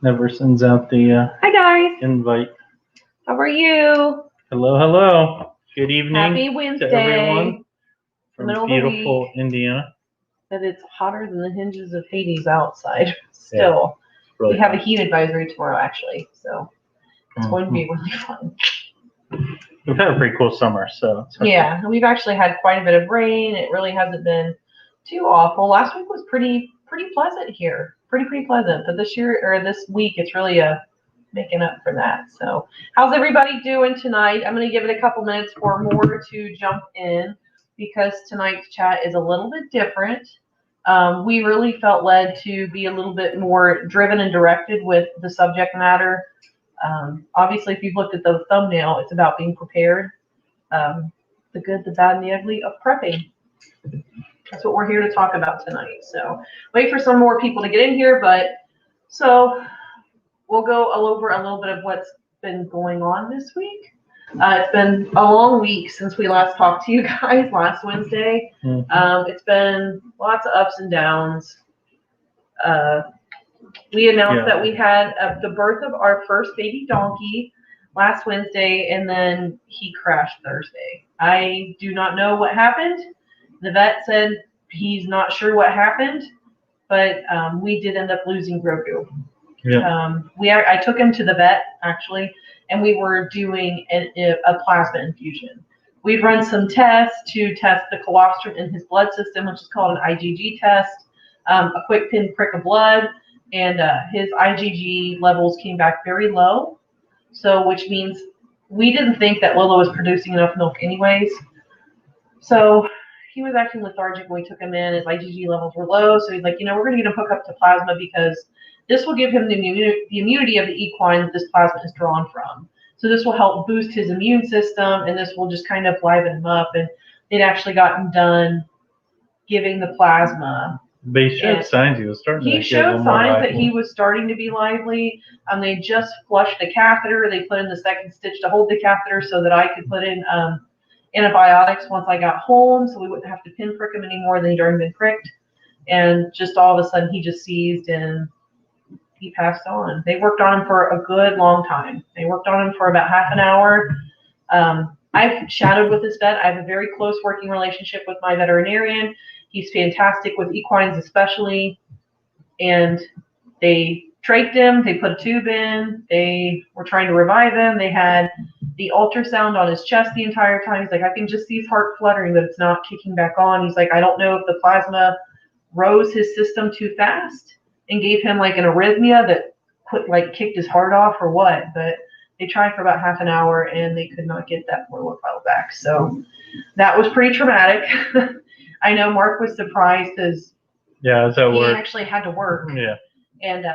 Never sends out the Hi guys. invite. How are you? Hello, hello. Good evening Happy Wednesday. to everyone from Middle of the beautiful week. Indiana. That it's hotter than the hinges of Hades outside. Still, Really we have a hot. heat advisory tomorrow actually, so it's going to be really fun. We've had a pretty cool summer, so it's Yeah, and we've actually had quite a bit of rain. It really hasn't been too awful. Last week was pretty pleasant here. Pretty pleasant. But this week, it's really making up for that. So, how's everybody doing tonight? I'm going to give it a couple minutes for more to jump in because tonight's chat is a little bit different. We really felt led to be a little bit more driven and directed with the subject matter. Obviously, if you've looked at the thumbnail, it's about being prepared. The good, the bad, and the ugly of prepping. That's what we're here to talk about tonight. So wait for some more people to get in here, so we'll go over a little bit of what's been going on this week. It's been a long week since we last talked to you guys last Wednesday. Mm-hmm. It's been lots of ups and downs. We announced that we had the birth of our first baby donkey last Wednesday, and then he crashed Thursday. I do not know what happened. The vet said he's not sure what happened, but we did end up losing Grogu. Yeah. I took him to the vet actually, and we were doing a plasma infusion. We've run some tests to test the colostrum in his blood system, which is called an IgG test, a quick pinprick of blood, and his IgG levels came back very low. So, which means we didn't think that Lola was producing enough milk anyways. So he was acting lethargic when we took him in. His IgG levels were low. So he's like, we're going to get him hooked up to plasma because this will give him the immunity of the equine that this plasma is drawn from. So this will help boost his immune system, and this will just kind of liven him up. And they'd actually gotten done giving the plasma. But he showed signs he was starting to get a little more lively. He showed signs that he was starting to be lively. They just flushed the catheter. They put in the second stitch to hold the catheter so that I could put in antibiotics once I got home, so we wouldn't have to pinprick him anymore than he'd already been pricked. And just all of a sudden, he just seized and he passed on. They worked on him for a good long time. They worked on him for about half an hour. I've shadowed with this vet. I have a very close working relationship with my veterinarian. He's fantastic with equines especially. And they trached him. They put a tube in. They were trying to revive him. They had the ultrasound on his chest the entire time. He's like, I can just see his heart fluttering, but it's not kicking back on. He's like, I don't know if the plasma rose his system too fast and gave him like an arrhythmia that kicked his heart off or what. But they tried for about half an hour and they could not get that Lola file back. So that was pretty traumatic. I know Mark was surprised because he actually had to work. Yeah. And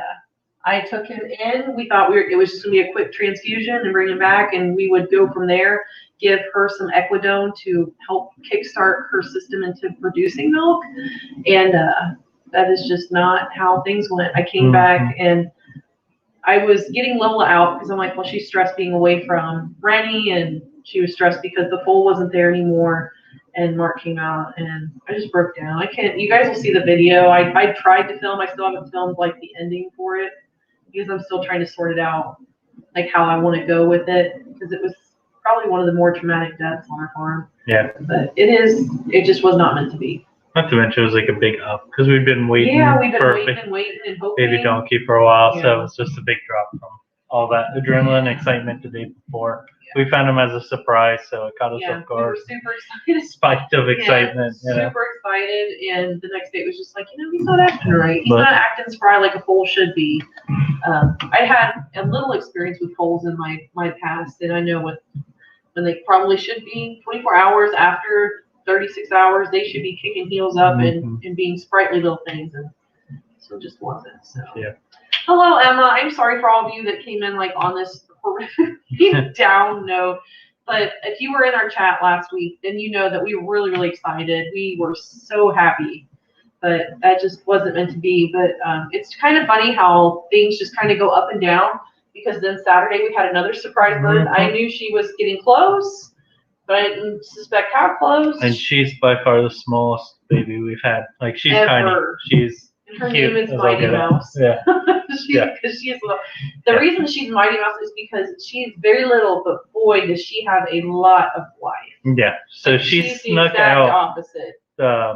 I took him in. We thought it was just going to be a quick transfusion and bring him back, and we would go from there, give her some Equidone to help kickstart her system into producing milk. And that is just not how things went. I came back, and I was getting Lola out because I'm like, well, she's stressed being away from Rennie, and she was stressed because the foal wasn't there anymore. And Mark came out, and I just broke down. I can't. You guys will see the video. I tried to film. I still haven't filmed the ending for it because I'm still trying to sort it out, how I want to go with it, because it was probably one of the more traumatic deaths on our farm. Yeah. But it just was not meant to be. Not to mention it was a big up because we've been waiting. Yeah, we've been waiting and hoping. Baby donkey for a while, so it was just a big drop from all that adrenaline, excitement the day before. Yeah. We found him as a surprise, so it caught us off guard. We were super excited. Spiked of excitement. Super excited, and the next day it was just he's not acting right. He's not acting spry like a foal should be. I had a little experience with foals in my past, and I know when they probably should be 24 hours after 36 hours, they should be kicking heels up and being sprightly little things, and so it just wasn't. So. Yeah. Hello, Emma. I'm sorry for all of you that came in on this horrific down note. But if you were in our chat last week, then you know that we were really, really excited. We were so happy, but that just wasn't meant to be. But it's kind of funny how things just kind of go up and down, because then Saturday we had another surprise birth. I knew she was getting close, but I didn't suspect how close. And she's by far the smallest baby we've had. She's ever. Tiny. She's Her Cute. name is That's all Mighty good. Mouse. Yeah. Because she's little. The reason she's Mighty Mouse is because she's very little, but boy, does she have a lot of life. Yeah. So Like, she she's the snuck exact out opposite.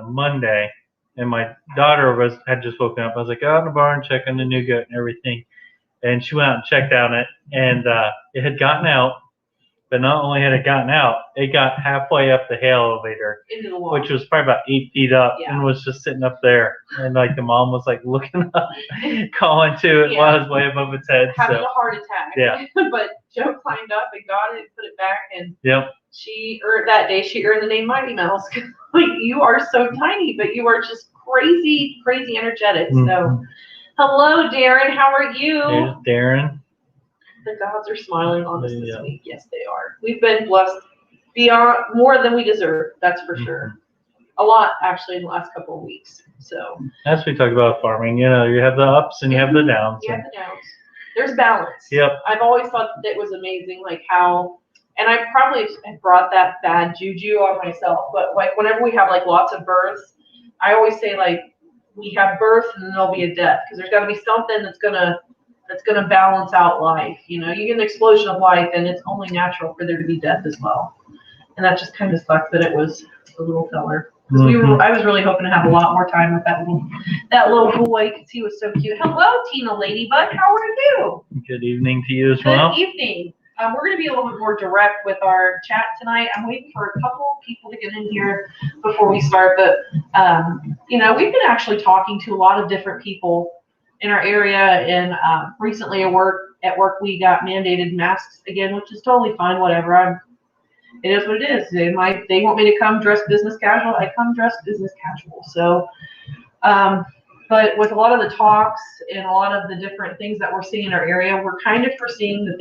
Monday, and my daughter had just woken up. I was like, go out in the barn, check on the new goat and everything. And she went out and checked on it, and it had gotten out. But not only had it gotten out, it got halfway up the hay elevator, Into the wall. which was probably about 8 feet up, Yeah. and was just sitting up there. And like the mom was like looking up, calling to it while it was way above its head. Having So a heart attack. Yeah. But Joe climbed up and got it and put it back, and yep. she earned that day. She earned the name Mighty Mouse. Like, you are so tiny, but you are just crazy, crazy energetic. Mm-hmm. So, hello, Darren. How are you? There's Darren. The gods are smiling on us this Yeah. week. Yes, they are. We've been blessed beyond more than we deserve. That's for sure. A lot, actually, in the last couple of weeks. So, as we talk about farming, you know, you have the ups and you have the downs. You have the downs. There's balance. Yep. I've always thought that it was amazing, like how, and I probably have brought that bad juju on myself, but like whenever we have like lots of births, I always say like we have birth and then there'll be a death, because there's got to be something that's gonna balance out life. You know, you get an explosion of life, and it's only natural for there to be death as well. And that just kind of sucked that it was a little feller. Because I was really hoping to have a lot more time with that little boy, because he was so cute. Hello, Tina Ladybug. How are you? Good evening to you as well. Good evening. We're going to be a little bit more direct with our chat tonight. I'm waiting for a couple people to get in here before we start. But, you know, we've been actually talking to a lot of different people in our area. And recently at work, we got mandated masks again, which is totally fine, whatever. It is what it is. They want me to come dressed business casual. I come dressed business casual. So, but with a lot of the talks and a lot of the different things that we're seeing in our area, we're kind of foreseeing that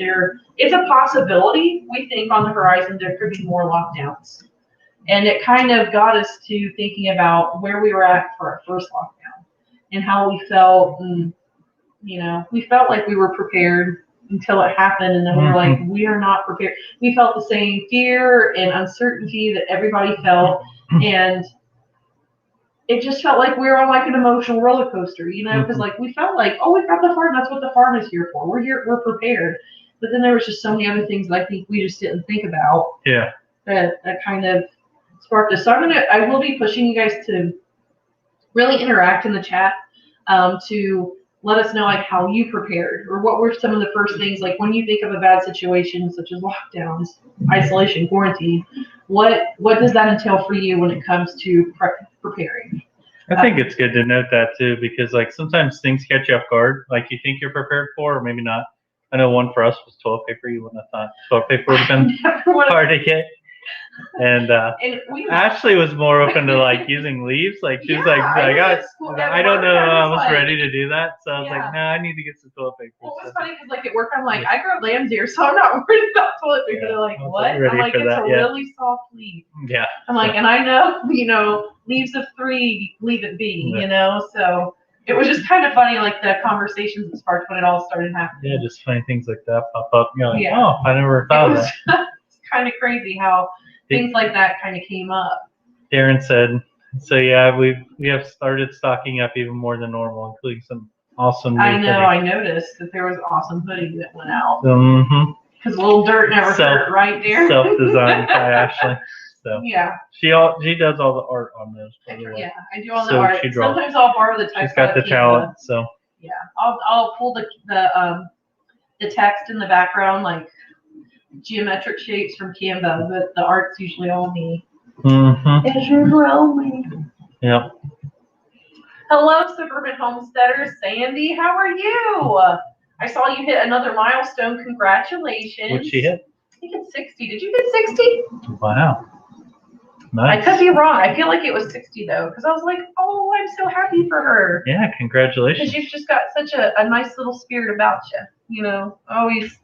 it's a possibility. We think on the horizon there could be more lockdowns. And it kind of got us to thinking about where we were at for our first lockdown and how we felt. And, you know, we felt like we were prepared until it happened, and then we were like, we are not prepared. We felt the same fear and uncertainty that everybody felt, and it just felt like we were on like an emotional roller coaster, you know, because like we felt like, oh, we've got the farm. That's what the farm is here for. We're here. We're prepared. But then there was just so many other things that I think we just didn't think about. Yeah. That kind of sparked us. So I will be pushing you guys to really interact in the chat, to let us know like how you prepared, or what were some of the first things, like when you think of a bad situation such as lockdowns, isolation, quarantine, what does that entail for you when it comes to preparing? I think it's good to note that too, because like sometimes things catch you off guard, like you think you're prepared for, or maybe not. I know one for us was toilet paper. You wouldn't have thought toilet paper would have been hard to get. And Ashley was more open to like using leaves. Like she was like, I don't know, I was ready to do that. So I was like, no, I need to get some toilet paper. Well, it was funny because like at work, I'm like, I grew up lamb's ear, so I'm not worried about toilet paper. They're like, what? I'm like, it's a really soft leaf. Yeah. I'm like, and I know, you know, leaves of 3, leave it be, you know. So it was just kind of funny, like the conversations that sparked when it all started happening. Yeah, just funny things like that pop up. You're like, oh, I never thought of that. It's kind of crazy how things like that kind of came up. Darren said, so yeah, we have started stocking up even more than normal, including some awesome new hoodie. I noticed that there was awesome hoodie that went out. Mm-hmm. Because a little dirt never hurt, right, Darren? Self-designed by Ashley. So yeah. She does all the art on those. Yeah, I do all the art. Sometimes I'll borrow the text. She's got the talent, so. Yeah, I'll pull the text in the background, like geometric shapes from Canva, but the art's usually all me. Mm-hmm. It's usually all me. Yep. Hello, Suburban Homesteaders. Sandy, how are you? I saw you hit another milestone. Congratulations. What'd she hit? I think it's 60. Did you hit 60? Wow. Nice. I could be wrong. I feel like it was 60 though, because I was like, oh, I'm so happy for her. Yeah, congratulations. Because you've just got such a nice little spirit about you. You know, always.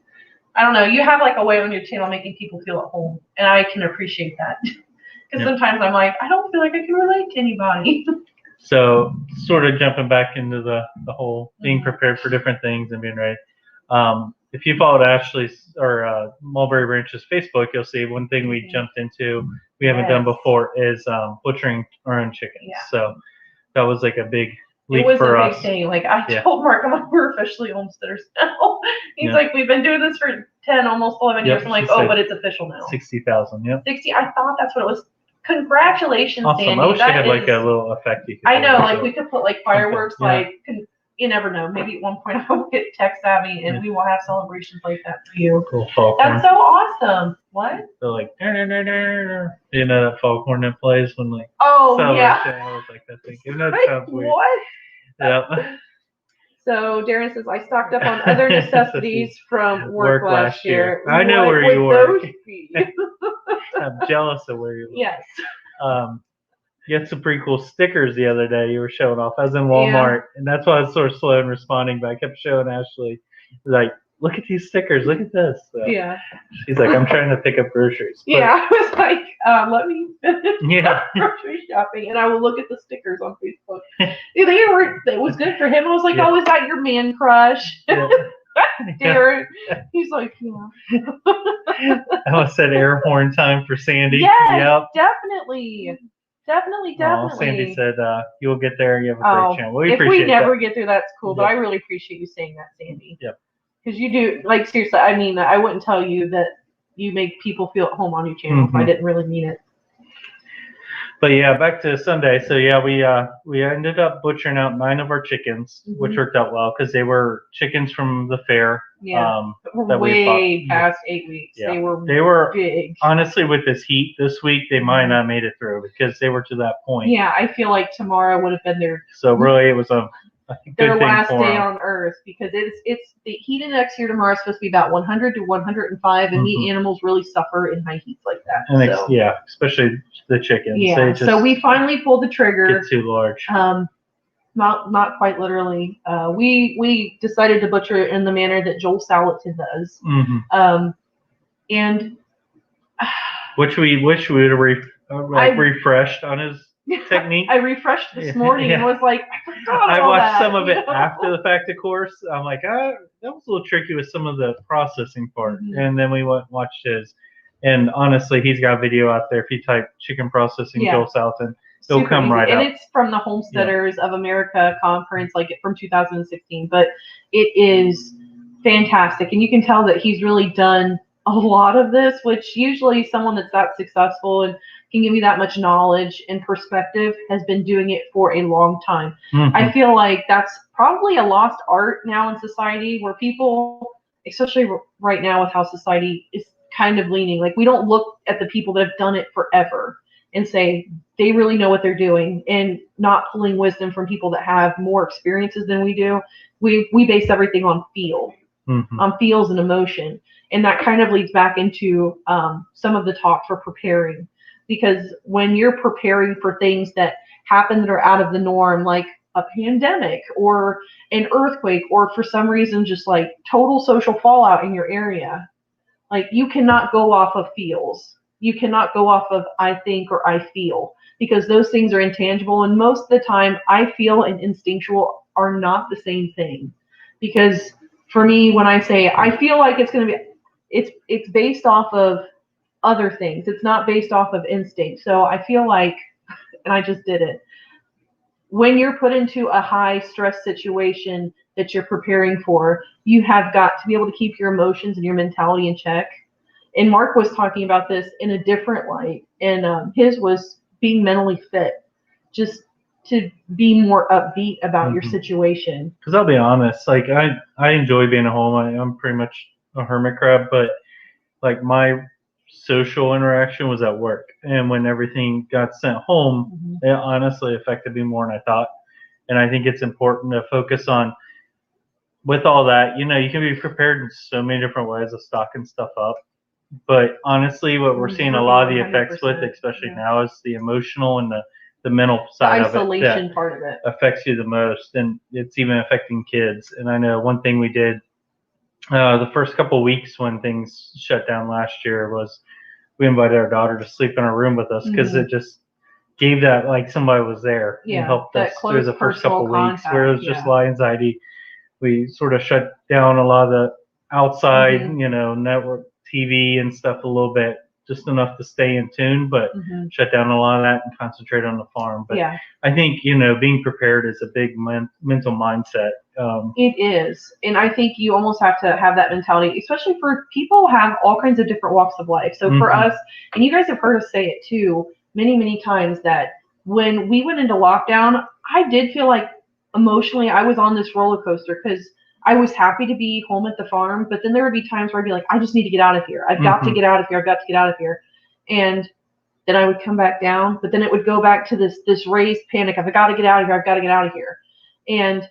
I don't know. You have like a way on your channel making people feel at home, and I can appreciate that. Because sometimes I'm like, I don't feel like I can relate to anybody. So, sort of jumping back into the whole being prepared for different things and being ready. If you followed Ashley's or Mulberry Branch's Facebook, you'll see one thing we jumped into we haven't done before is butchering our own chickens. Yeah. So that was like a big leap it was for a us. big thing. Like I Yeah. told Mark, I'm like, we're officially homesteaders now. He's Yeah. like, we've been doing this for 10, almost 11 Yep, years. I'm like, she oh, said but it's official now. 60,000. Yep. 60. I thought that's what it was. Congratulations, Awesome. Sandy. I wish they That had like a is- little effect you could I do, know, like so- we could put like fireworks, yeah. like you never know. Maybe at one point I will get tech savvy and Yeah. we will have celebrations like that for you. Cool foghorn. That's so awesome. What? So like, you know that foghorn that plays when like Oh celebration. yeah. I was like that thing. Even though it Like, sounds weird. what? Yeah. So Darren says, I stocked up on other necessities from work last year. I know What where would you work. those be? I'm jealous of where you work. Yes. You had some pretty cool stickers the other day you were showing off. I was in Walmart, and that's why I was sort of slow in responding, but I kept showing Ashley, like, look at these stickers, look at this. So Yeah. she's like, I'm trying to pick up groceries. But, Yeah, I was like, let me finish Yeah. grocery shopping, and I will look at the stickers on Facebook. It was good for him. I was like, Yeah. oh, is that your man crush? Yeah. Darren. He's like, yeah. I almost said air horn time for Sandy. Yes, Yep. definitely. Definitely. Oh, Sandy said, you'll get there. You have a great channel. Well, we if appreciate we never that. get there, that's cool. But Yep. I really appreciate you saying that, Sandy. Yep. Because you do, like, seriously, I mean, I wouldn't tell you that you make people feel at home on your channel if I didn't really mean it. But yeah, back to Sunday. So yeah, we ended up butchering out 9 of our chickens, which worked out well because they were chickens from the fair. Yeah. That we way bought. past 8 weeks. Yeah. They were big. Honestly, with this heat this week, they might not made it through because they were to that point. Yeah, I feel like tomorrow would have been So really, it was a good their thing last for day them. on Earth because it's the heat index here tomorrow is supposed to be about 100 to 105, and meat animals really suffer in high heats like that. And yeah, especially the chickens. Yeah. They just So we finally pulled the trigger. get too large. Not quite literally. We decided to butcher it in the manner that Joel Salatin does. And which we wish we would have refreshed on his technique. I refreshed this morning and was like, I forgot I all watched that, some of it after the fact, of course. I'm like, that was a little tricky with some of the processing part. And then we went and watched his. And honestly, he's got a video out there. If you type chicken processing Joel Salatin, it'll come easy. right and up. And it's from the Homesteaders of America conference, like from 2016. But it is fantastic. And you can tell that he's really done a lot of this, which usually someone that's that successful and can give you that much knowledge and perspective has been doing it for a long time. I feel like that's probably a lost art now in society where people, especially right now with how society is kind of leaning, like we don't look at the people that have done it forever and say they really know what they're doing and not pulling wisdom from people that have more experiences than we do. We base everything on feel, on feels and emotion. And that kind of leads back into some of the talk for preparing. Because when you're preparing for things that happen that are out of the norm, like a pandemic or an earthquake, or for some reason just like total social fallout in your area, like you cannot go off of feels. You cannot go off of I think or I feel, because those things are intangible. And most of the time, I feel and instinctual are not the same thing. Because for me, when I say I feel like it's going to be, it's based off of other things. It's not based off of instinct. So I feel like, and I just did it, when you're put into a high stress situation that you're preparing for, you have got to be able to keep your emotions and your mentality in check. And Mark was talking about this in a different light, and his was being mentally fit, just to be more upbeat about your situation. Because I'll be honest, like I enjoy being at home. I'm pretty much a hermit crab, but like my social interaction was at work, and when everything got sent home, it honestly affected me more than I thought. And I think it's important to focus on, with all that, you can be prepared in so many different ways of stocking stuff up. But honestly, what we're seeing a lot of the effects with, especially now, is the emotional and the mental side of it. The isolation part of it affects you the most, and it's even affecting kids. And I know one thing we did the first couple of weeks when things shut down last year was we invited our daughter to sleep in our room with us, because it just gave that like somebody was there and helped us through the first couple of weeks where it was just a lot of anxiety. We sort of shut down a lot of the outside, network TV and stuff a little bit, just enough to stay in tune, but shut down a lot of that and concentrate on the farm. But I think, being prepared is a big mental mindset. It is. And I think you almost have to have that mentality, especially for people who have all kinds of different walks of life. So for us, and you guys have heard us say it too, many, many times, that when we went into lockdown, I did feel like emotionally I was on this roller coaster, because I was happy to be home at the farm, but then there would be times where I'd be like, I just need to get out of here. I've got to get out of here. I've got to get out of here. And then I would come back down, but then it would go back to this raised panic of, I got to get out of here. I've got to get out of here. And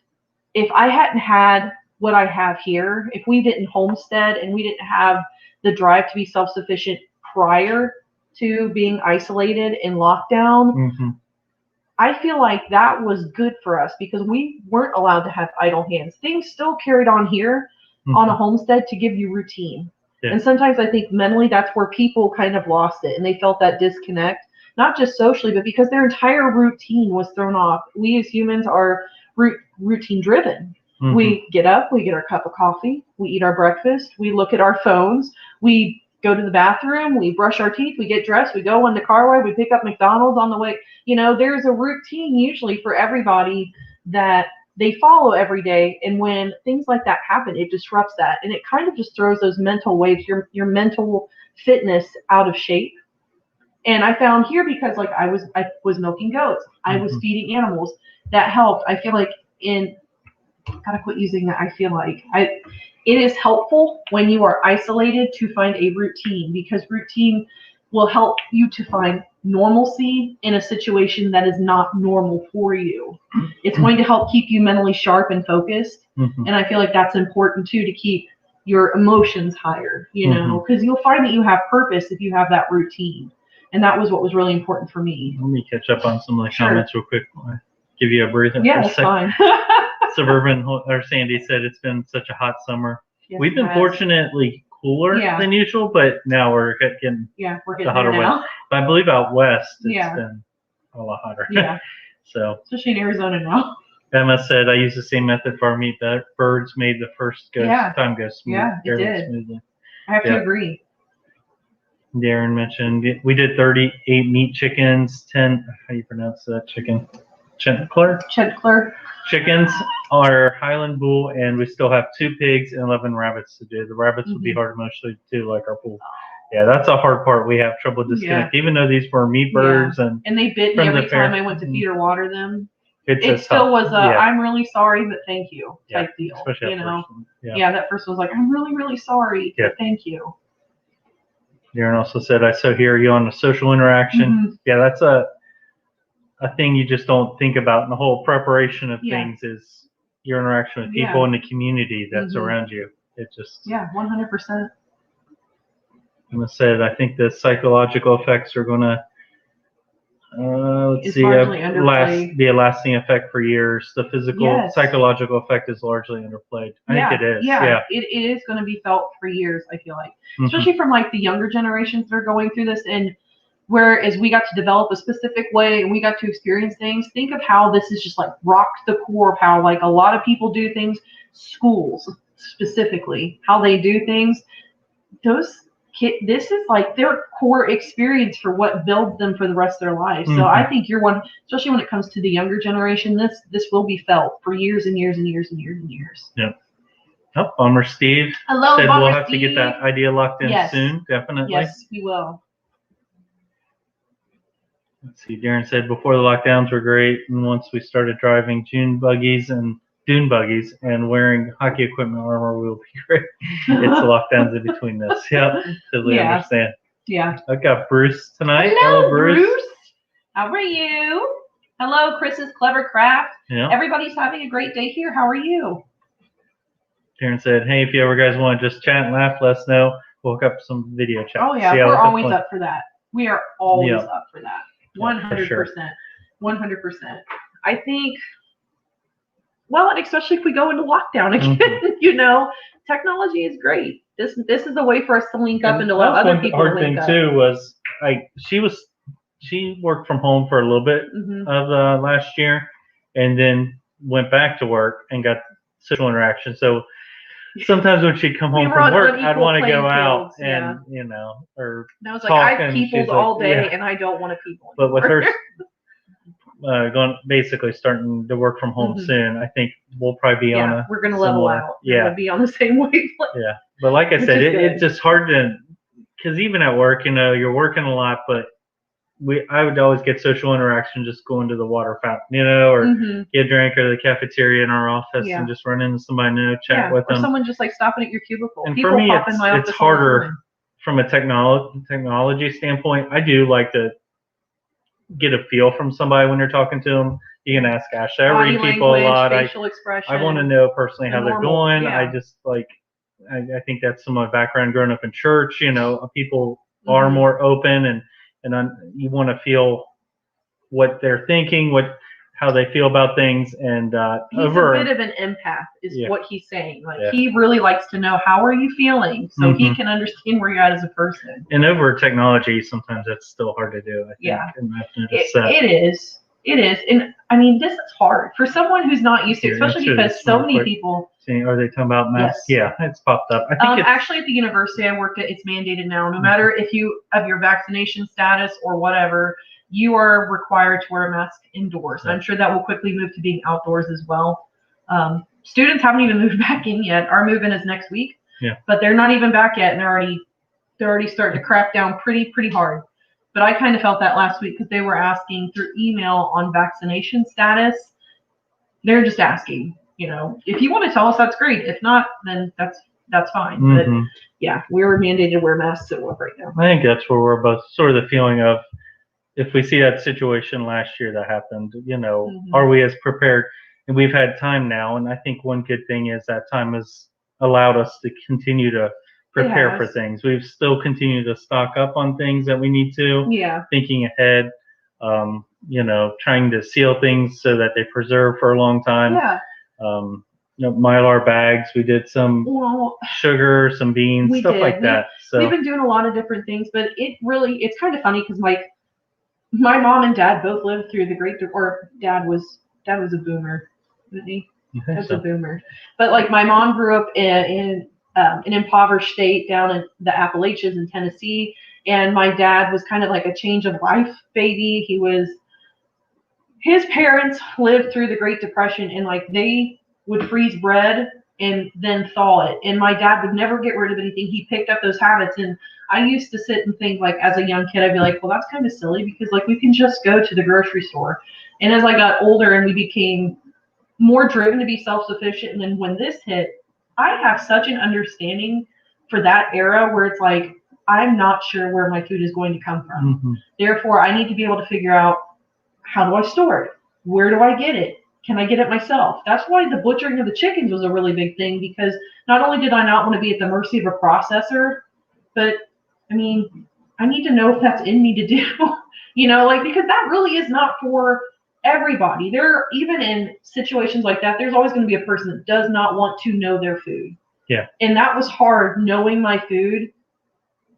if I hadn't had what I have here, if we didn't homestead and we didn't have the drive to be self-sufficient prior to being isolated in lockdown, I feel like that was good for us, because we weren't allowed to have idle hands. Things still carried on here on a homestead to give you routine. Yeah. And sometimes I think mentally that's where people kind of lost it, and they felt that disconnect, not just socially, but because their entire routine was thrown off. We as humans are routine driven. We get up, we get our cup of coffee, we eat our breakfast, we look at our phones, we go to the bathroom, we brush our teeth, we get dressed, we go on the car ride, we pick up McDonald's on the way. There's a routine usually for everybody that they follow every day. And when things like that happen, it disrupts that. And it kind of just throws those mental waves, your mental fitness out of shape. And I found here, because like I was milking goats, I was feeding animals, that helped. I feel like gotta quit using that. I feel like it is helpful when you are isolated to find a routine, because routine will help you to find normalcy in a situation that is not normal for you. It's going to help keep you mentally sharp and focused. And I feel like that's important too, to keep your emotions higher, because you'll find that you have purpose if you have that routine. And that was what was really important for me. Let me catch up on some of the comments real quick. Give you a breather. Yeah, that's fine. Suburban or Sandy said it's been such a hot summer. Yes, we've been fortunately cooler than usual, but now we're getting the hotter now. West. But I believe out west it's been a lot hotter. Yeah. So especially in Arizona now. Emma said I use the same method for our meat. That birds made the first time go smooth. Yeah, it did. Smoothly. I have to agree. Darren mentioned we did 38 meat chickens, 10. How do you pronounce that chicken? Chentcler chickens are Highland bull, and we still have 2 pigs and 11 rabbits to do. The rabbits would be hard mostly to do, like our pool. Yeah, that's a hard part. We have trouble disconnecting, even though these were meat birds and they bit me every time I went to feed or water them. It still tough. Was I'm really sorry, but thank you type deal. Especially that first one was like, I'm really, really sorry, but thank you. Darren also said, I so hear you on the social interaction. Yeah, that's a thing you just don't think about in the whole preparation of things, is your interaction with people in the community that's around you. It just 100%. Emma said, I think the psychological effects are going to be a lasting effect for years. The physical psychological effect is largely underplayed. I think it is. It is going to be felt for years, I feel like, especially from like the younger generations that are going through this. And whereas we got to develop a specific way and we got to experience things, think of how this is just like rocked the core of how like a lot of people do things, schools specifically, how they do things. This is like their core experience for what builds them for the rest of their lives. So I think you're one, especially when it comes to the younger generation, this will be felt for years and years and years and years and years. Yep. Oh, Bummer Steve said we'll have to get that idea locked in soon. Definitely. Yes, we will. Let's see. Darren said before the lockdowns were great, and once we started driving dune buggies and wearing hockey equipment armor, we'll be great. It's the lockdowns in between this. Yeah, totally understand. Yeah. I've got Bruce tonight. Hello, Bruce. How are you? Hello, Chris's Clever Craft. Yeah. Everybody's having a great day here. How are you? Darren said, hey, if you ever guys want to just chat and laugh, let us know. We'll hook up some video chat. Oh, yeah. We're always up for that. We are always up for that. 100%. Sure. 100%. I think, well, and especially if we go into lockdown again, technology is great. This is a way for us to link up and to let other people link up. The hard thing too was she worked from home for a little bit of last year, and then went back to work and got social interaction. So sometimes when she'd come We home were from on work, I'd unequal want to go playing out fields, and yeah. or And I was like, talk, I've and she's peopled like, all day, yeah. and I don't want to people But with anymore. her going basically starting to work from home soon, I think we'll probably be on a we're gonna level similar, out. We're gonna be on the same wavelength. Yeah, but like I said, it's just hard to, because even at work, you're working a lot, but I would always get social interaction just going to the water fountain, or get a drink, or the cafeteria in our office, and just run into somebody new, chat with them. Or someone just like stopping at your cubicle. And People for me, pop in my it's office all the harder time. from a technology standpoint. I do like to get a feel from somebody when you're talking to them. You can ask Ashley. I read people a lot. Facial expression. I want to know personally how they're doing. Yeah. I just I think that's some of my background growing up in church. People are more open, and you want to feel what they're thinking, how they feel about things, and he's a bit of an empath, is what he's saying. Like he really likes to know how are you feeling, so he can understand where you're at as a person. And over technology, sometimes that's still hard to do. I think. It is, and I mean this is hard for someone who's not used to, especially because so many people. Are they talking about masks? Yes. Yeah, it's popped up. I think actually at the university I work at, it's mandated now. No matter if you have your vaccination status or whatever, you are required to wear a mask indoors. I'm sure that will quickly move to being outdoors as well. Students haven't even moved back in yet. Our move-in is next week. Yeah. But they're not even back yet, and they're already starting to crack down pretty hard. But I kind of felt that last week because they were asking through email on vaccination status. They're just asking, if you want to tell us, that's great. If not, then that's fine. But yeah, we're mandated to wear masks at work right now. I think that's where we're both sort of the feeling of, if we see that situation last year that happened, are we as prepared? And we've had time now, and I think one good thing is that time has allowed us to continue to prepare for things. We've still continued to stock up on things that we need to. Yeah. Thinking ahead, trying to seal things so that they preserve for a long time. Yeah. Mylar bags. We did some sugar, some beans, stuff like that. So we've been doing a lot of different things, but it's kind of funny because my mom and dad both lived through the dad was a boomer, wasn't he? That's a boomer. But my mom grew up in an impoverished state down in the Appalachians in Tennessee, and my dad was kind of like a change of life baby. His parents lived through the Great Depression, and they would freeze bread and then thaw it. And my dad would never get rid of anything. He picked up those habits, and I used to sit and think, as a young kid, I'd be like, well, that's kind of silly because we can just go to the grocery store. And as I got older and we became more driven to be self-sufficient, and then when this hit, I have such an understanding for that era where it's I'm not sure where my food is going to come from. Therefore, I need to be able to figure out, how do I store it? Where do I get it? Can I get it myself? That's why the butchering of the chickens was a really big thing, because not only did I not want to be at the mercy of a processor, but I mean, I need to know if that's in me to do, because that really is not for everybody. Even in situations like that, there's always going to be a person that does not want to know their food. Yeah. And that was hard, knowing my food.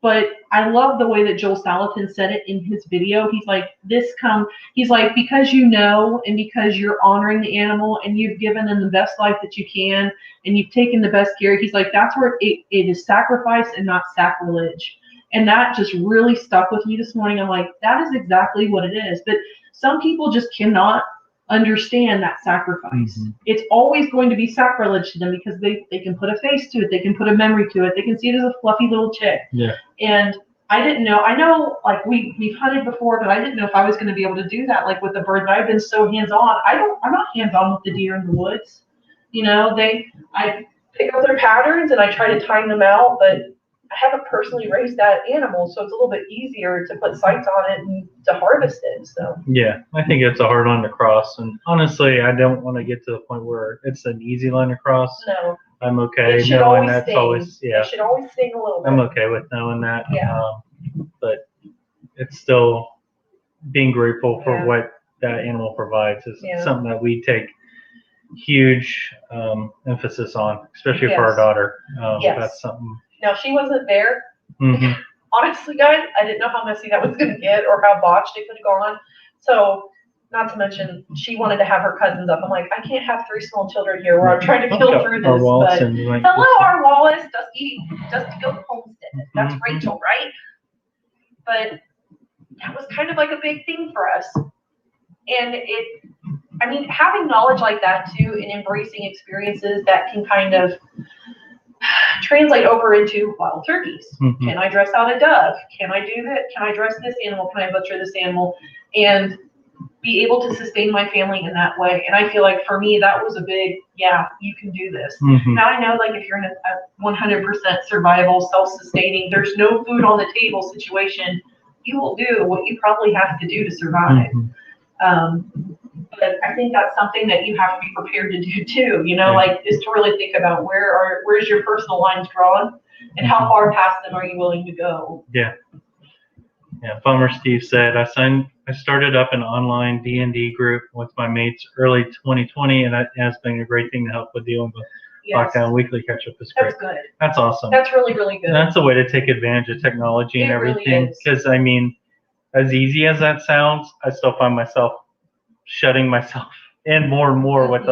But I love the way that Joel Salatin said it in his video. He's like, because you know, and because you're honoring the animal and you've given them the best life that you can and you've taken the best care, he's like, that's where it is sacrifice and not sacrilege. And that just really stuck with me this morning. I'm like, that is exactly what it is. But some people just cannot understand that sacrifice. It's always going to be sacrilege to them because they can put a face to it, they can put a memory to it, they can see it as a fluffy little chick. Yeah. And I didn't know. I know, we've hunted before, but I didn't know if I was going to be able to do that, with the bird. But I've been so hands-on. I'm not hands-on with the deer in the woods. I pick up their patterns and I try to time them out, but I haven't personally raised that animal, so it's a little bit easier to put sights on it and to harvest it. So yeah, I think it's a hard line to cross, and honestly, I don't want to get to the point where it's an easy line to cross. No, I'm okay knowing that's always It should always sting a little bit. I'm okay with knowing that. Yeah. But it's still being grateful for what that animal provides is something that we take huge emphasis on, especially for our daughter. That's something. Now, she wasn't there. Honestly, guys, I didn't know how messy that was going to get or how botched it could have gone. So not to mention, she wanted to have her cousins up. I'm like, I can't have 3 small children here where I'm trying to kill through this. But hello, our Wallace, Dusty Goat Homestead. That's Rachel, right? But that was kind of like a big thing for us. And having knowledge like that too, and embracing experiences that can kind of translate over into wild turkeys. Can I dress out a dove? Can I do that? Can I dress this animal? Can I butcher this animal? And be able to sustain my family in that way. And I feel like for me, that was a big, yeah, you can do this. Now I know, like, if you're in a 100% survival, self-sustaining, there's no food on the table situation, you will do what you probably have to do to survive. But I think that's something that you have to be prepared to do too, like, is to really think about where's your personal lines drawn and how far past them are you willing to go. Yeah. Farmer Steve said, I started up an online D&D group with my mates early 2020, and that has been a great thing to help with dealing with lockdown. Weekly catch-up is great. That's good. That's awesome. That's really, really good. And that's a way to take advantage of technology and everything. Because, as easy as that sounds, I still find myself shutting myself in more and more with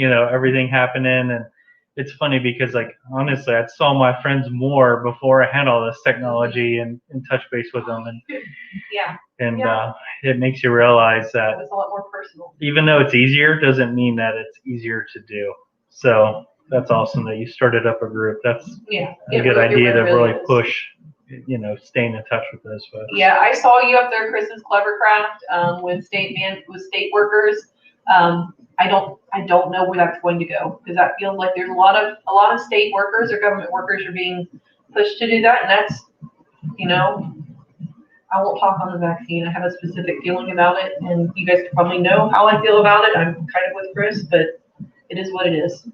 everything happening. And it's funny because, like, honestly, I saw my friends more before I had all this technology and touch base with them. And it makes you realize that it's a lot more personal. Even though it's easier, doesn't mean that it's easier to do. So that's awesome that you started up a group. That's a good idea to really push, staying in touch with those folks. Yeah, I saw you up there, Chris's Clevercraft, with state workers. I don't know where that's going to go, because that feels like there's a lot of state workers or government workers are being pushed to do that, and that's, I won't talk on the vaccine. I have a specific feeling about it, and you guys probably know how I feel about it. I'm kind of with Chris, but it is what it is.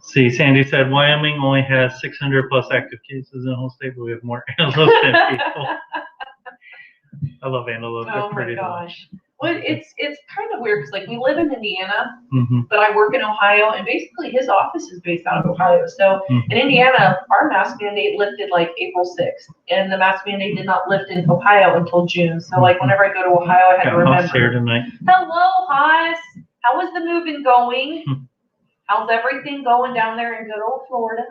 See, Sandy said Wyoming only has 600 plus active cases in the whole state, but we have more antelopes than people. I love antelope. They're pretty. Oh my gosh. Well, it's kind of weird because, like, we live in Indiana, but I work in Ohio, and basically his office is based out of Ohio. So in Indiana, our mask mandate lifted like April 6th, and the mask mandate did not lift in Ohio until June. So, like, whenever I go to Ohio, I had to remember. Here tonight. Hello, Haas. How is the moving going? How's everything going down there in good old Florida?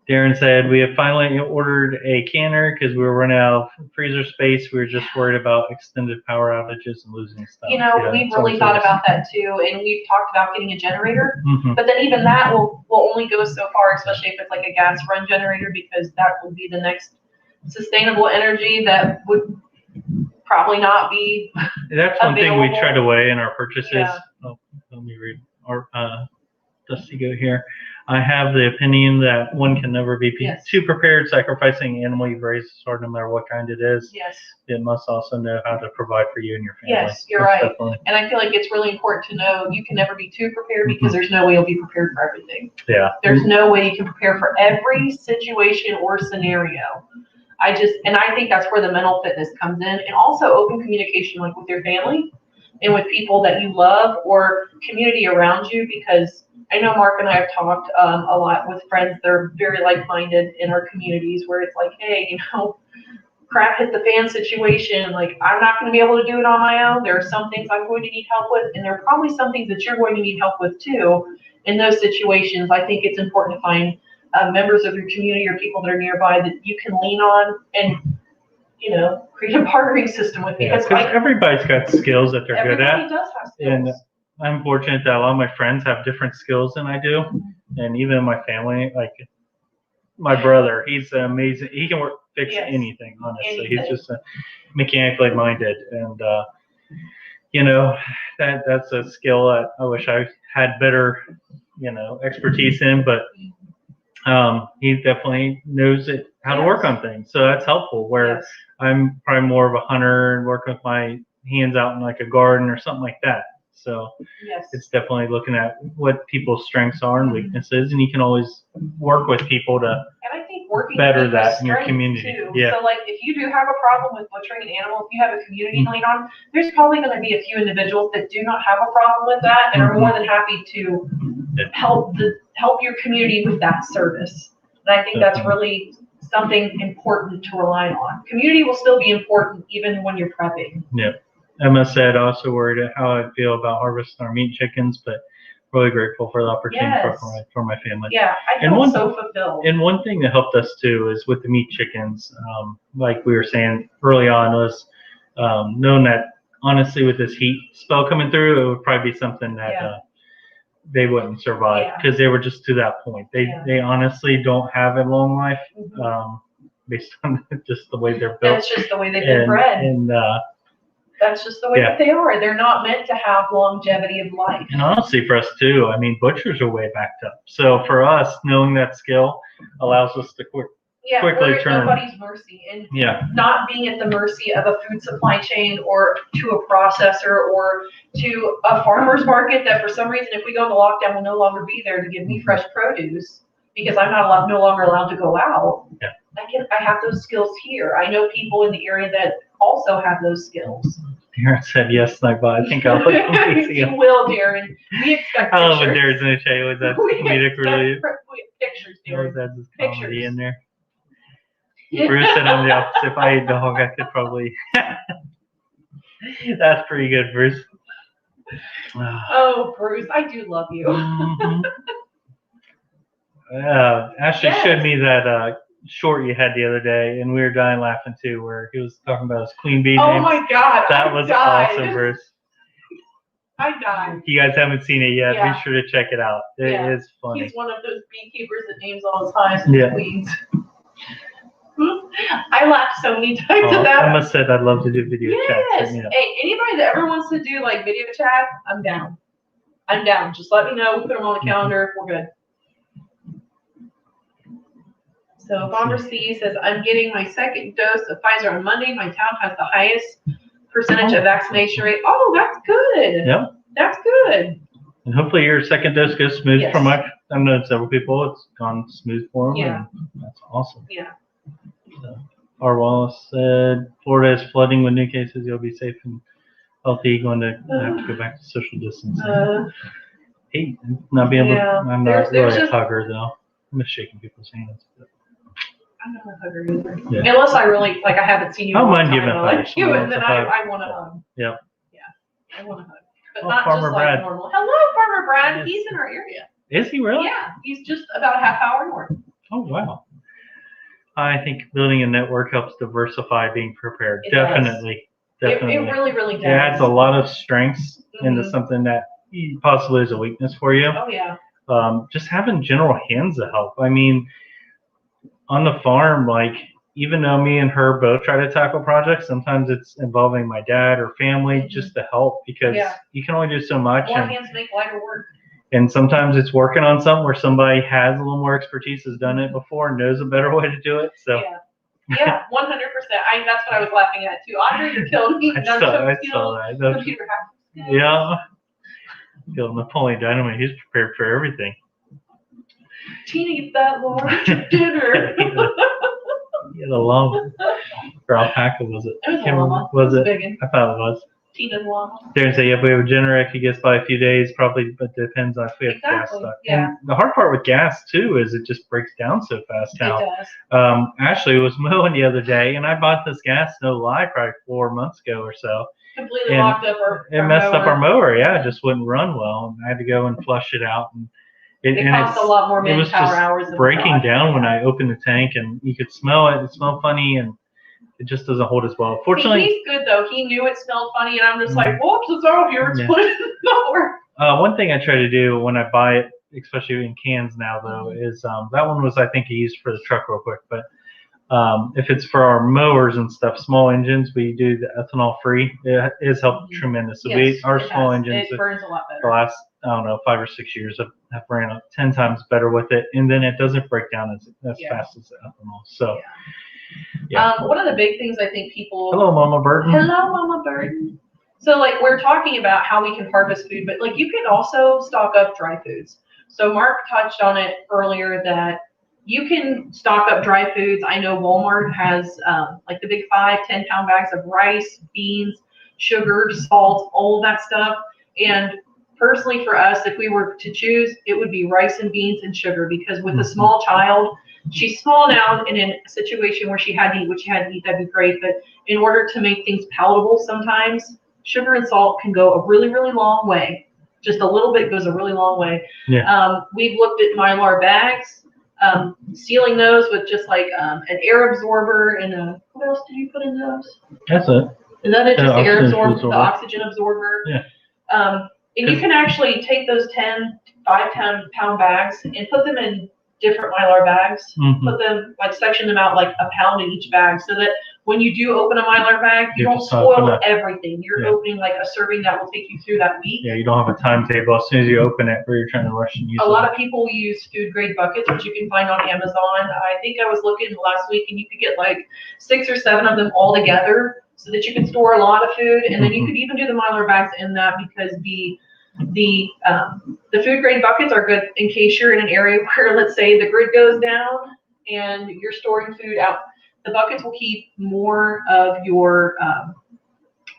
Darren said, we have finally ordered a canner because we were running out of freezer space. We were just worried about extended power outages and losing stuff. We've really thought about that too, and we've talked about getting a generator, but then even that will only go so far, especially if it's like a gas run generator, because that would be the next sustainable energy that would probably not be That's one thing we tried to weigh in our purchases. Oh, let me read our Dusty Goat here. I have the opinion that one can never be too prepared. Sacrificing an animal you've raised, no matter what kind it is. Yes. It must also know how to provide for you and your family. Yes, you're right. Definitely. And I feel like it's really important to know you can never be too prepared, because there's no way you'll be prepared for everything. Yeah. There's no way you can prepare for every situation or scenario. I think that's where the mental fitness comes in, and also open communication, like with your family and with people that you love or community around you, because I know Mark and I have talked a lot with friends that are very like-minded in our communities, where it's like, hey, crap hit the fan situation. Like, I'm not going to be able to do it on my own. There are some things I'm going to need help with, and there are probably some things that you're going to need help with too. In those situations, I think it's important to find members of your community or people that are nearby that you can lean on and, create a partnering system with. Because everybody's got skills that they're good at. Everybody does have skills. And I'm fortunate that a lot of my friends have different skills than I do. And even my family, like my brother, he's amazing. He can fix anything, honestly. He's just mechanically minded. And, that's a skill that I wish I had better, expertise in. But he definitely knows how to work on things. So that's helpful, where I'm probably more of a hunter and work with my hands out in like a garden or something like that. So it's definitely looking at what people's strengths are and weaknesses, and you can always work with people to and I think working better that in your community. Too. Yeah. So, like, if you do have a problem with butchering an animal, if you have a community to lean on, there's probably going to be a few individuals that do not have a problem with that and are more than happy to help your community with that service. And I think that's really something important to rely on. Community will still be important even when you're prepping. Yeah. Emma said also worried at how I feel about harvesting our meat chickens, but really grateful for the opportunity for my family. Yeah, I feel so fulfilled. And one thing that helped us too is with the meat chickens, like we were saying early on, was knowing that honestly with this heat spell coming through, it would probably be something that they wouldn't survive because they were just to that point. They honestly don't have a long life based on just the way they're built. That's just the way they've been bred. And that's just the way that they are. They're not meant to have longevity of life. And honestly, for us too, I mean, butchers are way backed up. So for us, knowing that skill allows us to quickly turn. Nobody's mercy, and not being at the mercy of a food supply chain or to a processor or to a farmer's market that for some reason, if we go into lockdown, will no longer be there to give me fresh produce because I'm no longer allowed to go out. Yeah. I have those skills here. I know people in the area that also have those skills. Darren said yes, but I think I'll look You will, Darren. We expect pictures. I love what Darren's going to tell you with that comedic relief. Pictures, Darren. That's his comedy in there. Bruce said I'm the opposite. If I ate dog, I could probably. That's pretty good, Bruce. Oh, Bruce, I do love you. Ashley showed me that short you had the other day, and we were dying laughing too, where he was talking about his queen bee names. Oh my God, that was awesome, Bruce. I died. If you guys haven't seen it yet, be sure to check it out. It is funny. He's one of those beekeepers that names all his hives and queens. I laughed so many times at that. Emma said I'd love to do video chat. Yes. Hey, anybody that ever wants to do like video chat, I'm down. I'm down. Just let me know. We'll put them on the calendar. We're good. So Bomber C says, I'm getting my second dose of Pfizer on Monday. My town has the highest percentage of vaccination rate. Oh, that's good. Yep. That's good. And hopefully your second dose goes smooth for I've known several people. It's gone smooth for them. Yeah. And that's awesome. Yeah. So, R. Wallace said, Florida is flooding with new cases. You'll be safe and healthy. Going to have to go back to social distancing. Hey, not being able to, I'm not really a hugger though. I'm just shaking people's hands. But. I'm not a hugger either. Yeah. Unless I really, I haven't seen you. I don't mind giving a hug. And then I want a hug. Yeah. Yeah. I want a hug. But not Farmer just Brad. like normal. Hello, Farmer Brad. Yes. He's in our area. Is he really? Yeah. He's just about a half hour north. Oh, wow. I think building a network helps diversify being prepared. It Definitely. Does. It really, really does. It adds a lot of strengths into something that possibly is a weakness for you. Oh, yeah. Just having general hands to help. I mean, on the farm, like, even though me and her both try to tackle projects, sometimes it's involving my dad or family just to help because you can only do so much. More hands make lighter work. And sometimes it's working on something where somebody has a little more expertise, has done it before, knows a better way to do it. So. Yeah, 100%. That's what I was laughing at too. Andre, you're killing me. I saw that. Computer hack. Yeah. Napoleon Dynamite, he's prepared for everything. Tina, get that large dinner. Yeah, the llama. Or alpaca, was it? It was a llama. Was it? Big. I thought it was. Tina's llama. Darren said, if we have a generator, it could get us by a few days, probably, but it depends on if we have gas stuff. Yeah. And the hard part with gas, too, is it just breaks down so fast now. It does. Ashley was mowing the other day, and I bought this gas, no lie, probably 4 months ago or so. Completely locked up our It messed up our mower, it just wouldn't run well. And I had to go and flush it out. And it cost a lot more manpower hours. It was just breaking down when I opened the tank, and you could smell it. It smelled funny, and it just doesn't hold as well. Fortunately, he's good though. He knew it smelled funny, and I'm just like, whoops, it's off here. It's put it in the mower. One thing I try to do when I buy it, especially in cans now, though, is that one was, I think, used for the truck real quick. But if it's for our mowers and stuff, small engines, we do the ethanol free. It has helped tremendously. Our small engines, it burns a lot better. The last, 5 or 6 years, have ran up 10 times better with it, and then it doesn't break down as fast as the ethanol. So. Yeah. One of the big things I think people. Hello, Mama Burton. Hello, Mama Burton. So, like, we're talking about how we can harvest food, but, like, you can also stock up dry foods. So, Mark touched on it earlier that you can stock up dry foods. I know Walmart has, like, the big 5, 10-pound bags of rice, beans, sugar, salt, all of that stuff. And personally, for us, if we were to choose, it would be rice and beans and sugar, because with a small child, she's small now, and in a situation where she had to eat what she had to eat, that'd be great. But in order to make things palatable, sometimes sugar and salt can go a really, really long way. Just a little bit goes a really long way. Yeah. We've looked at Mylar bags, sealing those with just like an air absorber and what else did you put in those? That's it. Is that it? Just the air absorber, absorber. the oxygen absorber? Yeah. And you can actually take those 5-10-pound bags and put them in different Mylar bags. Mm-hmm. Put them, like section them out like a pound in each bag so that when you do open a Mylar bag, you don't spoil everything. You're opening like a serving that will take you through that week. Yeah, you don't have a timetable as soon as you open it, or you're trying to rush and use it. A lot of people use food grade buckets, which you can find on Amazon. I think I was looking last week, and you could get like 6 or 7 of them all together, so that you can store a lot of food. And then you could even do the Mylar bags in that, because the food grade buckets are good in case you're in an area where, let's say, the grid goes down and you're storing food out. The buckets will keep more of your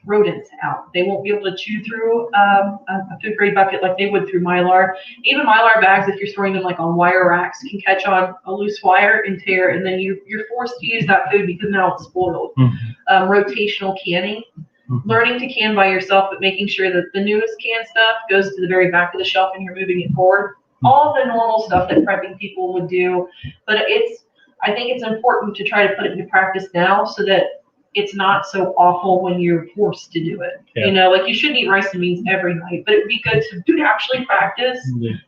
rodents out. They won't be able to chew through a food grade bucket like they would through Mylar. Even Mylar bags, if you're storing them like on wire racks, can catch on a loose wire and tear, and then you're forced to use that food because now it's spoiled. Rotational canning. Learning to can by yourself, but making sure that the newest canned stuff goes to the very back of the shelf and you're moving it forward. All the normal stuff that prepping people would do, but I think it's important to try to put it into practice now so that it's not so awful when you're forced to do it. Yeah. You know, like you shouldn't eat rice and beans every night, but it would be good to actually practice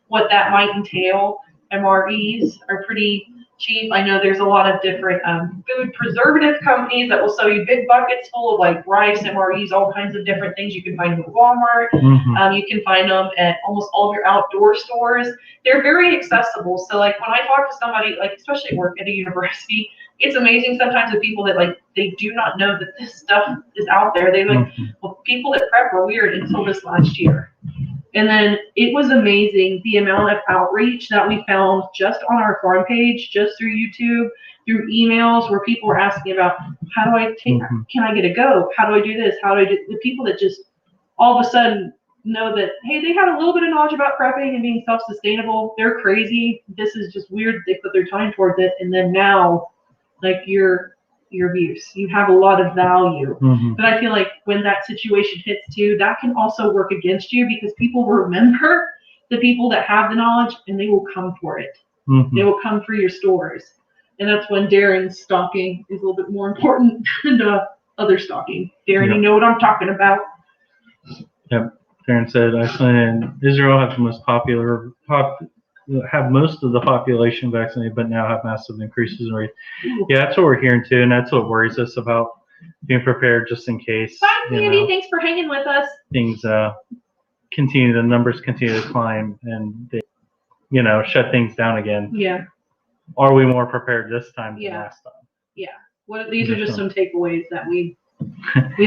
what that might entail. MREs are pretty cheap. I know there's a lot of different food preservative companies that will sell you big buckets full of like rice, MREs, all kinds of different things. You can find them at Walmart. You can find them at almost all of your outdoor stores. They're very accessible. So like when I talk to somebody, like especially at work at a university, it's amazing sometimes with people that like they do not know that this stuff is out there. They like, well, people that prep were weird until this last year. And then it was amazing the amount of outreach that we found just on our farm page, just through YouTube, through emails, where people were asking about how do I take, can I get a go? How do I do this? How do I do the people that just all of a sudden know that, hey, they had a little bit of knowledge about prepping and being self-sustainable. They're crazy. This is just weird. They put their time towards it. And then now, like your views, you have a lot of value. But I feel like when that situation hits too, that can also work against you, because people remember the people that have the knowledge and they will come for it. They will come for your stores. And that's when Darren's stalking is a little bit more important than other stalking. Darren, you know what I'm talking about. Yep. Darren said Iceland and Israel have the most have most of the population vaccinated, but now have massive increases in rates. Yeah, that's what we're hearing too, and that's what worries us about being prepared just in case. Bye, Andy. Thanks for hanging with us. Things the numbers continue to climb, and they, shut things down again. Yeah. Are we more prepared this time than last time? Yeah. These are just some takeaways that we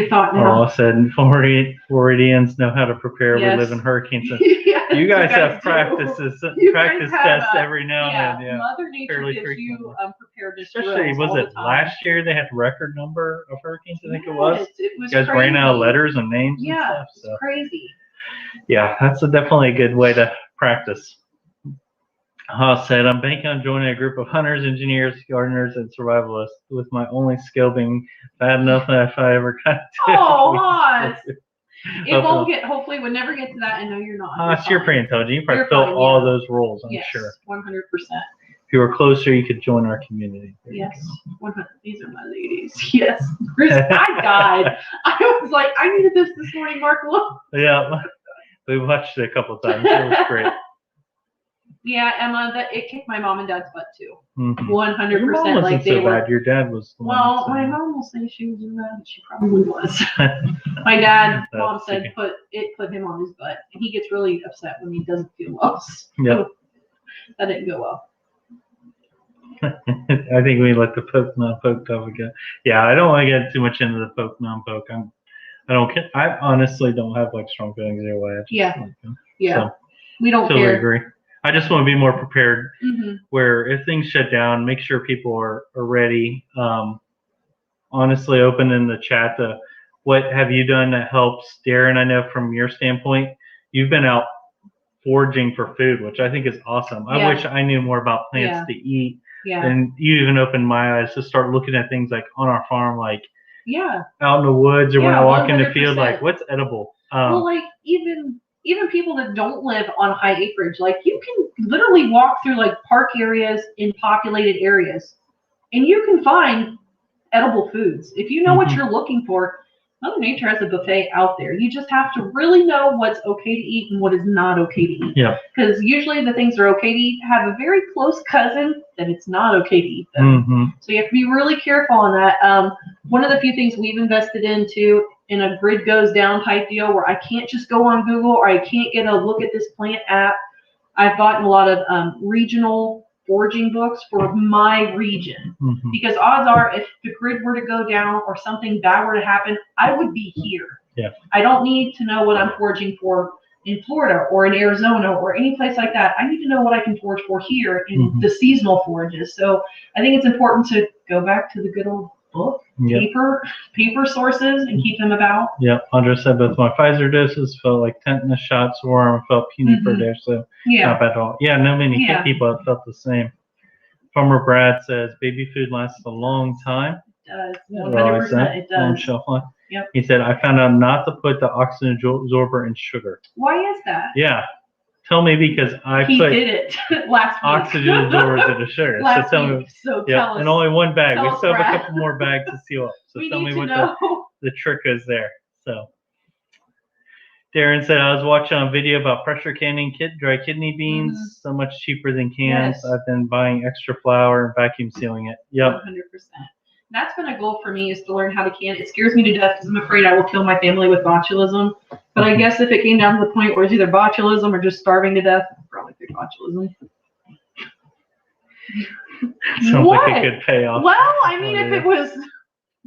thought now. All said, Floridians know how to prepare. Yes. We live in hurricanes. You guys have practice tests every now and then. Yeah. Mother Nature gives you preparedness drills. Especially, was it last year they had a record number of hurricanes? I think it was. You guys crazy. Ran out of letters and names and stuff. So. It's crazy. Yeah, that's definitely a good way to practice. Haas said, I'm banking on joining a group of hunters, engineers, gardeners, and survivalists, with my only skill being bad enough that if I ever got to Oh, Haas! It won't get, hopefully we'll never get to that, and no, you're not. Haas, you're pretty intelligent. You probably fill all those roles, I'm sure. 100%. If you were closer, you could join our community. Yes, 100. These are my ladies. Yes. Chris, I died. I was like, I needed this morning, Mark. Look. Yeah, we watched it a couple of times. It was great. Yeah, Emma, it kicked my mom and dad's butt too. 100%. Your mom wasn't so bad. Your dad was. Well, my mom will say she was in that. She probably was. My dad, mom said, put him on his butt, and he gets really upset when he doesn't feel well. Yep. That didn't go well. I think we let the poke non-poke go again. Yeah, I don't want to get too much into the poke non-poke. I honestly don't have like strong feelings either way. Yeah. So, we don't totally care. Agree. I just want to be more prepared. Where if things shut down, make sure people are ready. Honestly, open in the chat to what have you done that helps. Darren, I know from your standpoint, you've been out foraging for food, which I think is awesome. I wish I knew more about plants to eat. Yeah. And you even opened my eyes to start looking at things like on our farm, like Yeah. out in the woods or when Yeah, I walk in the field, 100%. like what's edible? Well, like even people that don't live on high acreage, like you can literally walk through like park areas in populated areas, and you can find edible foods if you know what you're looking for. Mother Nature has a buffet out there. You just have to really know what's okay to eat and what is not okay to eat. Yeah. Because usually the things that are okay to eat have a very close cousin that it's not okay to eat them. So you have to be really careful on that. One of the few things we've invested into in a grid goes down type deal where I can't just go on Google or I can't get a look at this plant app. I've gotten a lot of regional foraging books for my region because odds are if the grid were to go down or something bad were to happen, I would be here. Yeah. I don't need to know what I'm foraging for in Florida or in Arizona or any place like that. I need to know what I can forage for here in the seasonal forages. So I think it's important to go back to the good old book, paper sources, and keep them about. Yeah, Andrea said both my Pfizer doses felt like tetanus shots, warm, felt puny for a day, so not bad at all. Yeah, no many people have felt the same. Farmer Brad says baby food lasts a long time. It does. 100% it does. Long shelf life. Yep. He said, I found out not to put the oxygen absorber in sugar. Why is that? Yeah. Tell me because he put did it last week. Oxygen absorbers in the sugar. Last so tell week. Me. So tell us. And only one bag. We still have Brad. a couple more bags to seal up. So we tell need me to what know. the trick is there. So Darren said, I was watching a video about pressure canning dry kidney beans, so much cheaper than cans. Yes. I've been buying extra flour and vacuum sealing it. Yep. 100%. That's been a goal for me is to learn how to can. It scares me to death because I'm afraid I will kill my family with botulism. But I guess if it came down to the point where it's either botulism or just starving to death, I'd probably pick botulism. Sounds like a good payoff. Well, I mean, if it was,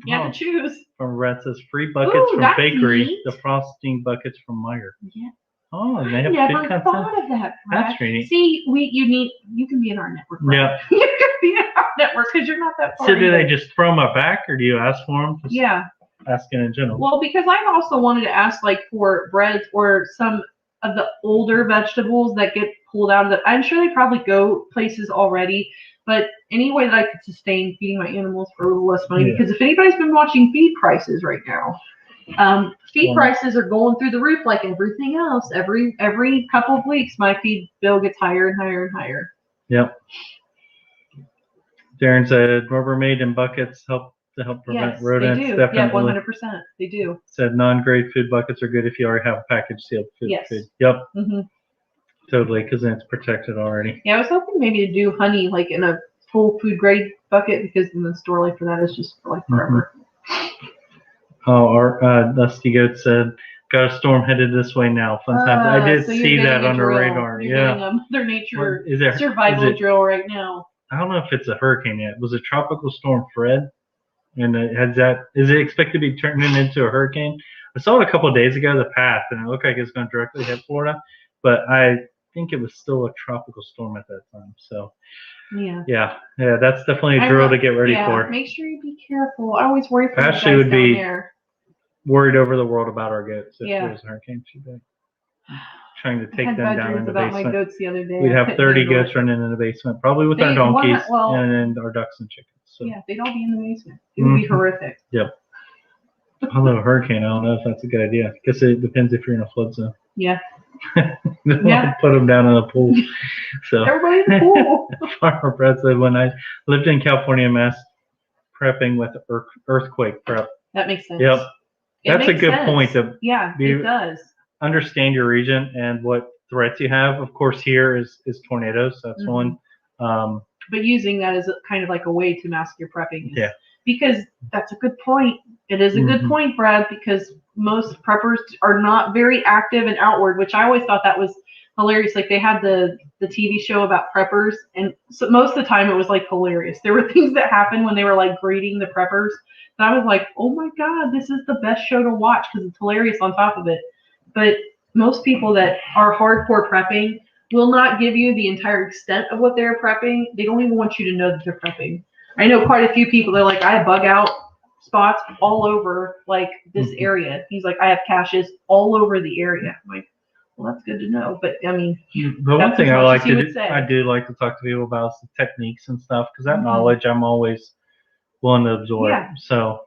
you have to choose. From Red says free buckets from bakery, neat. the frosting buckets from Meyer. Yeah. Oh, and they have never good thought content. of that, Brad. That's really neat. See, you can be in our network. Right? Yeah. You can be in our network because you're not that far. So do they just throw them back, or do you ask for them? Just asking in general. Well, because I've also wanted to ask like for breads or some of the older vegetables that get pulled out of the. I'm sure they probably go places already, but any way that I could sustain feeding my animals for a little less money. Because if anybody's been watching feed prices right now. Feed prices are going through the roof like everything else. Every couple of weeks, my feed bill gets higher and higher and higher. Yep. Darren said Rubbermaid and buckets help prevent rodents. They do. Definitely. Yeah, 100%. They do. Said non-grade food buckets are good if you already have a package sealed food. Yes. Yep. Mm-hmm. Totally, because then it's protected already. Yeah, I was hoping maybe to do honey like in a full food grade bucket because in the store life for that is just for like forever. Oh, our Dusty Goat said, got a storm headed this way now. Fun times. I did see that on the radar. You're getting a Mother Nature survival drill right now. I don't know if it's a hurricane yet. Was it Tropical Storm Fred? And is it expected to be turning into a hurricane? I saw it a couple of days ago, the path, and it looked like it's going to directly hit Florida. But I think it was still a tropical storm at that time. So yeah, that's definitely a drill to get ready for. Make sure you be careful. I always worry for Ashley you guys would be down there. Worried over the world about our goats if there was a hurricane. She'd be trying to take them down in the about basement. My goats the other day. We'd have 30 goats running in the basement, probably with our donkeys and our ducks and chickens. So. Yeah, they'd all be in the basement. It would be horrific. Yep. Although a hurricane, I don't know if that's a good idea. I guess it depends if you're in a flood zone. Yeah. Put them down in a pool. So everybody in the pool. Farmer Brett said, when I lived in California, mass prepping with earthquake prep. That makes sense. Yep. That's a good point. It does. Understand your region and what threats you have. Of course, here is tornadoes. That's one. But using that as kind of like a way to mask your prepping. Yeah. Because that's a good point. It is a good point, Brad, because most preppers are not very active and outward, which I always thought that was hilarious. Like they had the TV show about preppers, and so most of the time it was like hilarious. There were things that happened when they were like greeting the preppers. And I was like, oh my God, this is the best show to watch because it's hilarious on top of it. But most people that are hardcore prepping will not give you the entire extent of what they're prepping. They don't even want you to know that they're prepping. I know quite a few people, they're like, I have bug out spots all over like this area. He's like, I have caches all over the area. I'm like, well, that's good to know. But I mean, the one thing I do like to talk to people about is the techniques and stuff, because that knowledge I'm always willing to absorb. Yeah. So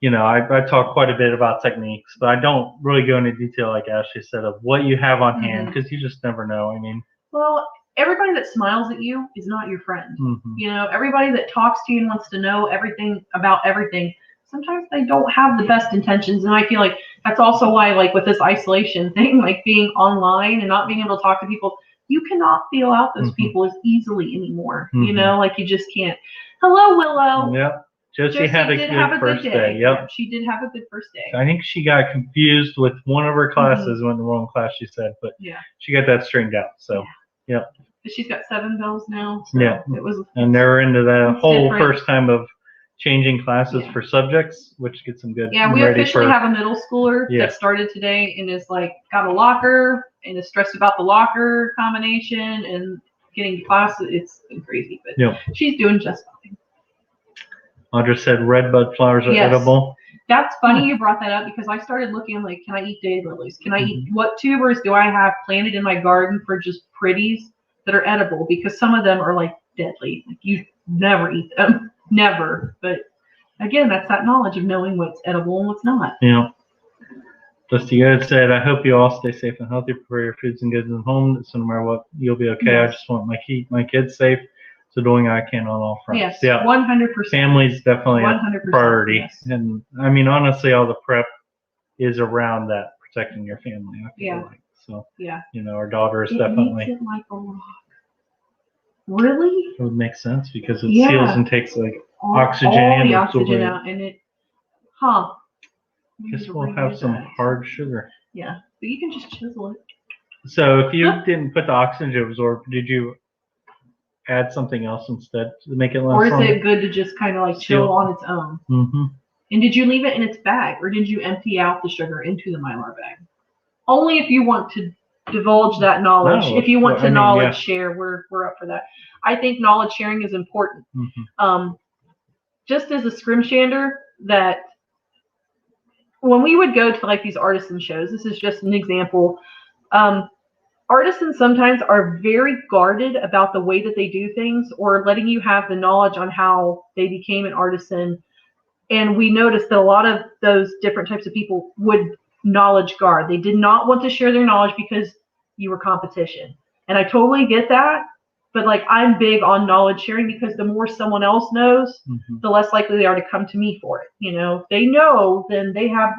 I talk quite a bit about techniques, but I don't really go into detail, like Ashley said, of what you have on hand, because you just never know. I mean, well, everybody that smiles at you is not your friend. mhm. Everybody that talks to you and wants to know everything about everything, sometimes they don't have the best intentions. And I feel like that's also why, like with this isolation thing, like being online and not being able to talk to people, you cannot feel out those people as easily anymore. Like you just can't. Hello, Willow. Yep. Josie had a did good have a first good day. day. Yep. She did have a good first day. I think she got confused with one of her classes, went in the wrong class, she said, but she got that straightened out. So, yep. But she's got 7 bells now. So Yeah. it was. And they're into the whole different. first time of changing classes for subjects, which gets them good. Yeah, we officially have a middle schooler that started today and is like got a locker and is stressed about the locker combination and getting to class. It's been crazy, but she's doing just fine. Audra said red bud flowers are edible. That's funny you brought that up because I started looking. I'm like, can I eat daylilies? Can I eat, what tubers do I have planted in my garden for just pretties that are edible? Because some of them are like deadly. Like you never eat them, never. But again, that's that knowledge of knowing what's edible and what's not. Yeah. Dusty Good said, I hope you all stay safe and healthy. Prepare your foods and goods at home. So no matter what, you'll be okay. I just want my kids safe. So doing I can on all fronts. Yes, yeah. 100%. Family's definitely 100%, a priority. Yes. And I mean, honestly, all the prep is around that, protecting your family. I feel like. So, our daughter is definitely. Makes it like a rock. Really? It would make sense because it seals and takes like oxygen all and the oxygen out, and it. Guess we'll have some hard sugar. Yeah, but you can just chisel it. So if you didn't put the oxygen absorb, did you add something else instead to make it less? Or is it good to just kind of like chill on its own? And did you leave it in its bag, or did you empty out the sugar into the Mylar bag? Only if you want to divulge that knowledge. If you want to knowledge share, we're up for that. I think knowledge sharing is important. Just as a scrimshander, that when we would go to like these artisan shows, this is just an example. Artisans sometimes are very guarded about the way that they do things or letting you have the knowledge on how they became an artisan. And we noticed that a lot of those different types of people would knowledge guard. They did not want to share their knowledge because you were competition. And I totally get that. But like I'm big on knowledge sharing because the more someone else knows, the less likely they are to come to me for it. If they know, then they have,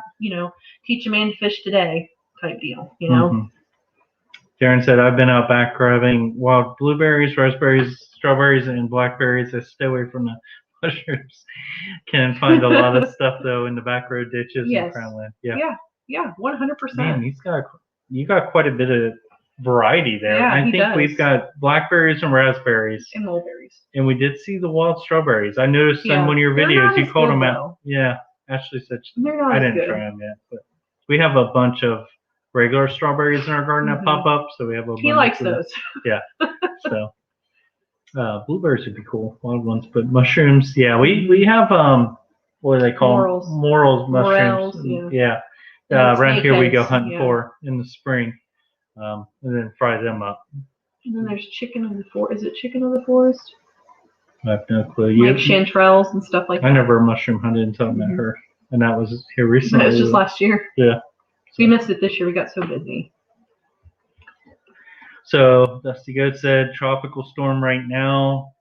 teach a man to fish today type deal, Darren said, I've been out back grabbing wild blueberries, raspberries, strawberries, and blackberries. I stay away from the mushrooms. Can find a lot of stuff though in the back road ditches and crownland. Yeah, 100%. Man, you got quite a bit of variety there. Yeah, I think we've got blackberries and raspberries. And mulberries. And we did see the wild strawberries. I noticed in one of your videos you called them out. Yeah, Ashley said I didn't try them yet, but we have a bunch of regular strawberries in our garden that pop up, so we have a bunch. He likes those. Yeah. So blueberries would be cool, wild ones, but mushrooms, we have what do they call them? Morels mushrooms. Around here we go hunting for in the spring, and then fry them up. And then there's chicken of the forest. Is it chicken of the forest? I have no clue. Like chanterelles and stuff like that. I never mushroom hunted until I met her, and that was here recently. It was just last year. Yeah. We missed it this year. We got so busy. So Dusty Goat said, tropical storm right now.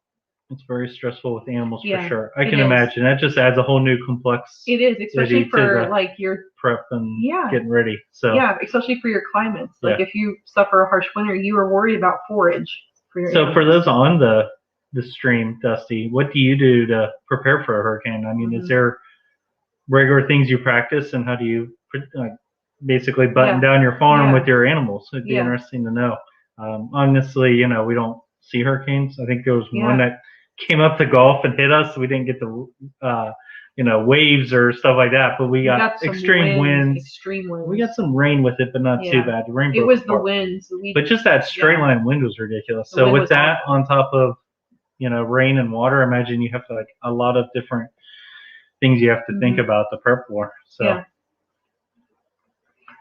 It's very stressful with animals for sure. I can imagine. That just adds a whole new complex. It is, especially for like your prep and getting ready. So especially for your climates. Like if you suffer a harsh winter, you are worried about forage for your animals. For those on the stream, Dusty, what do you do to prepare for a hurricane? I mean, is there regular things you practice, and how do you basically button down your farm with your animals? It'd be interesting to know. Honestly, we don't see hurricanes. I think there was one that came up the Gulf and hit us. So we didn't get the waves or stuff like that, but we got extreme winds. Extreme winds. We got some rain with it, but not too bad. The rain. It was the winds. But just that straight line wind was ridiculous. So with that on top of rain and water, imagine you have to a lot of different things you have to think about to prep for. So.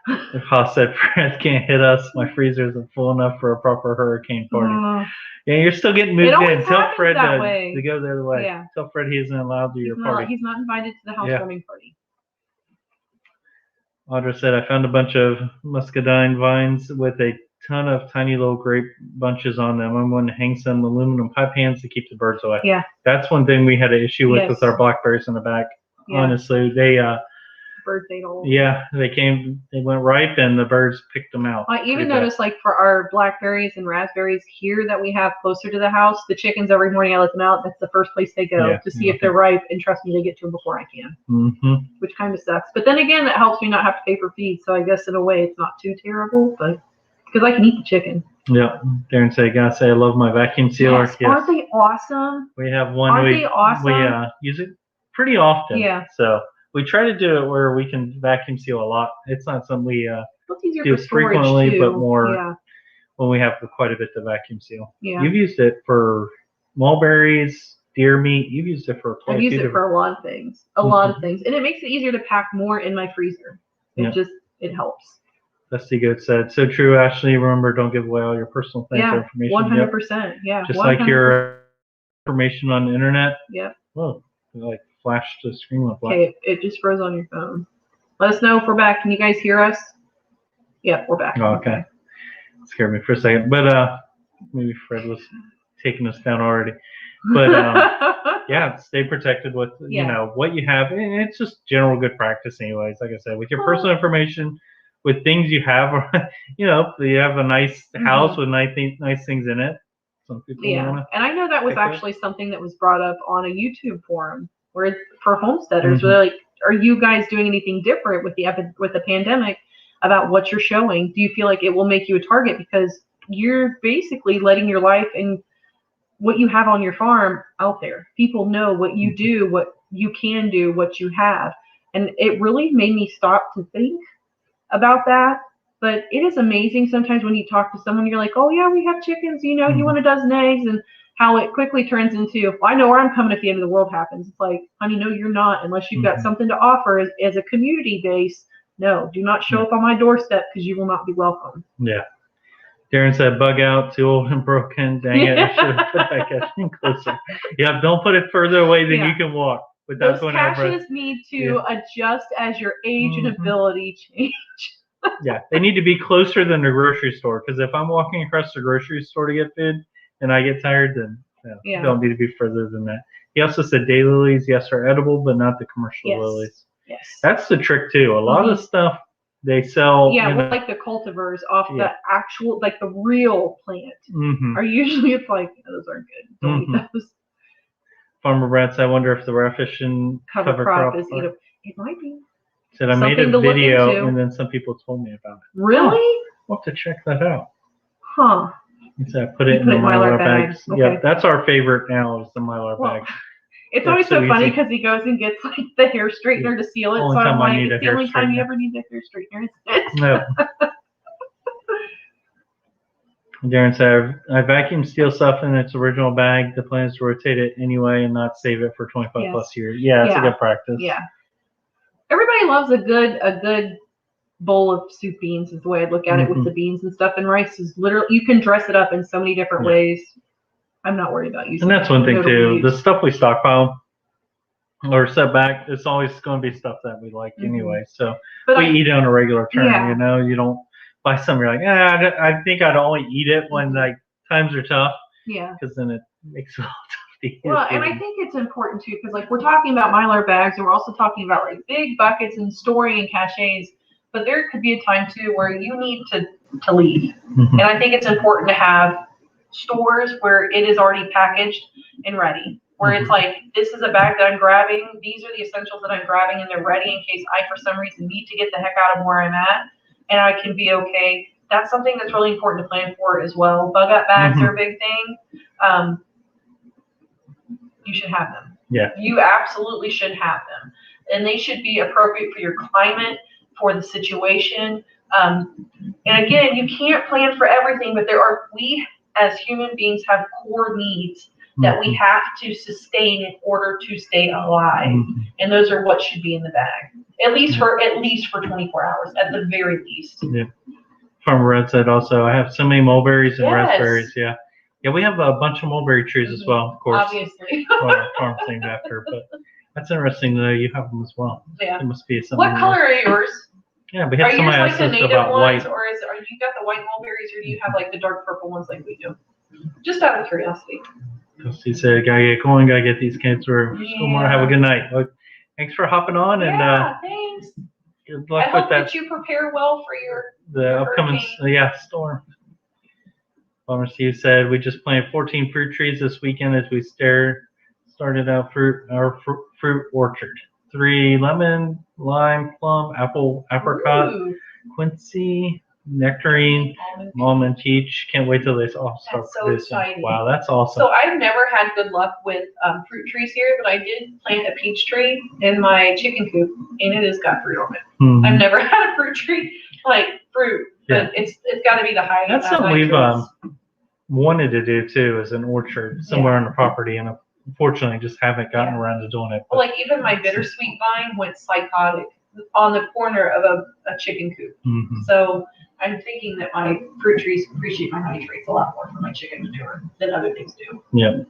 Haas said, Fred can't hit us. My freezer isn't full enough for a proper hurricane party. You're still getting moved in. Tell Fred to go the other way. Tell Fred he isn't allowed to your party. He's not invited to the housewarming party. Audra said, I found a bunch of muscadine vines with a ton of tiny little grape bunches on them. I'm going to hang some aluminum pie pans to keep the birds away. Yeah. That's one thing we had an issue with our blackberries in the back. Yeah. Honestly, they birds ate all. Yeah, they went ripe, and the birds picked them out. I even noticed, like, for our blackberries and raspberries here that we have closer to the house, the chickens every morning I let them out. That's the first place they go to see if they're ripe, and trust me, they get to them before I can. Which kind of sucks. But then again, that helps me not have to pay for feed, so I guess in a way it's not too terrible, but because I can eat the chicken. Yeah, Darren said, gotta say, I love my vacuum sealer. Yes. Aren't they awesome? We have one. Aren't they awesome? We use it pretty often. Yeah. So we try to do it where we can vacuum seal a lot. It's not something we do frequently, too. but more when we have quite a bit to vacuum seal. Yeah. You've used it for mulberries, deer meat. You've used it for I've used it for a lot of things. A lot of things. And it makes it easier to pack more in my freezer. It helps. Dusty Goat said, so true, Ashley. Remember, don't give away all your personal things or information. 100%. Yeah. Just 100%. like your information on the internet. Yeah. Whoa. Like flashed the screen went black. Okay, it just froze on your phone. Let us know if we're back. Can you guys hear us? Yep, we're back. Oh, okay. Scared me for a second. But maybe Fred was taking us down already. But yeah, stay protected with you know what you have, and it's just general good practice anyways. Like I said, with your personal information, with things you have, you know, you have a nice house with nice things in it. Some people and I know that was actually something that was brought up on a YouTube forum where for homesteaders, where they're like, are you guys doing anything different with the pandemic about what you're showing? Do you feel like it will make you a target because you're basically letting your life and what you have on your farm out there? People know what you do, what you can do, what you have. And it really made me stop to think about that. But it is amazing sometimes when you talk to someone, you're like, oh yeah, we have chickens, you know, you want a dozen eggs, and how it quickly turns into, well, I know where I'm coming if the end of the world happens. It's like, honey, no, you're not, unless you've got something to offer as a community base. No, do not show up on my doorstep because you will not be welcome. Yeah. Darren said, bug out, too old and broken. Dang it, I should have put that cache closer. Yeah, don't put it further away than you can walk. Those caches need to adjust as your age and ability change. Yeah, they need to be closer than the grocery store, because if I'm walking across the grocery store to get food and I get tired, then don't need to be further than that. He also said daylilies, yes, are edible, but not the commercial lilies. Yes. That's the trick, too. A lot of stuff they sell. Yeah, like the cultivars off the actual, like the real plant are usually, it's like, those aren't good. Don't eat those. Farmer Brad said, I wonder if the radish and cover crop is eatable. It might be. Said I made a video and then some people told me about it. Really? We'll have to check that out. Huh. He said put it in the Mylar bags. Okay. Yeah, that's our favorite now is the Mylar bag. It's always so funny because he goes and gets like the hair straightener to seal it. So I'm like, it's the only time you ever need the hair straightener. No. Darren said, I vacuum seal stuff in its original bag. The plan is to rotate it anyway and not save it for 25 plus years. Yeah, it's a good practice. Yeah. Everybody loves a good bowl of soup beans is the way I look at it with the beans and stuff. And rice is literally, you can dress it up in so many different ways. I'm not worried about using it. And that's one thing too. The stuff we stockpile or set back, it's always going to be stuff that we like anyway. So we eat it on a regular term, you know, you don't buy something you're like, I think I'd only eat it when like times are tough. Yeah. Because then it makes it all tough. Well, and I think it's important too, because like we're talking about Mylar bags, and we're also talking about like big buckets and storing and caches. But there could be a time too where you need to leave, and I think it's important to have stores where it is already packaged and ready. Where it's like, this is a bag that I'm grabbing. These are the essentials that I'm grabbing, and they're ready in case I, for some reason, need to get the heck out of where I'm at, and I can be okay. That's something that's really important to plan for as well. Bug out bags are a big thing. You should have them. Yeah. You absolutely should have them. And they should be appropriate for your climate, for the situation. And again, you can't plan for everything, but we as human beings have core needs that we have to sustain in order to stay alive. And those are what should be in the bag. At least for 24 hours, at the very least. Yeah. Farmer Red said also, I have so many mulberries and raspberries. Yeah. Yeah, we have a bunch of mulberry trees as well, of course. Obviously. Our farm's named after, but that's interesting that you have them as well. Yeah. It must be something. What color are yours? Yeah, but Are hit yours somebody like else the asked native about ones, white. or are you got the white mulberries, or do you have like the dark purple ones like we do? Just out of curiosity. He said, "Gotta get going. Gotta get these kids for school tomorrow. Have a good night." Well, thanks for hopping on, and Thanks. good I luck with hope that. that you prepare well for The your upcoming hurricane. storm. Farmer Steve said, "We just planted 14 fruit trees this weekend as we started out fruit orchard. 3 lemon, lime, plum, apple, apricot, Ooh, quincy, nectarine, almond, peach. Can't wait till they all start that's so producing." exciting. Wow, that's awesome. So I've never had good luck with fruit trees here, but I did plant a peach tree in my chicken coop, and it has got fruit on it. Mhm. I've never had a fruit tree like fruit, but it's got to be the high. That's something we've wanted to do too, is an orchard somewhere on the property, and unfortunately just haven't gotten around to doing it. Well, like even my bittersweet vine went psychotic on the corner of a chicken coop. Mm-hmm. So I'm thinking that my fruit trees appreciate my nitrates a lot more for my chicken manure than other things do. Yep.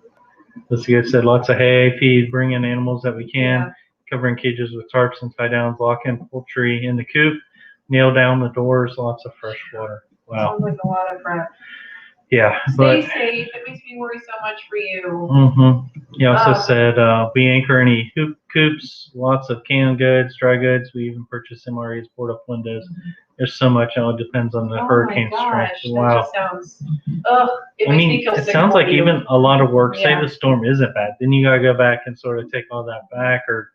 This guy said lots of hay, feed, bring in animals that we can, covering cages with tarps and tie downs, lock in poultry in the coop, nail down the doors, lots of fresh water. Wow. Sounds like a lot of crap. Yeah. Stay safe. It makes me worry so much for you. Mm-hmm. He also said we anchor any coops, lots of canned goods, dry goods. We even purchase MREs, board up windows. There's so much, and it depends on the hurricane strength. Wow. That just sounds, it makes me feel sick. It sounds like even a lot of work. Yeah. Say the storm isn't bad, then you gotta go back and sort of take all that back, or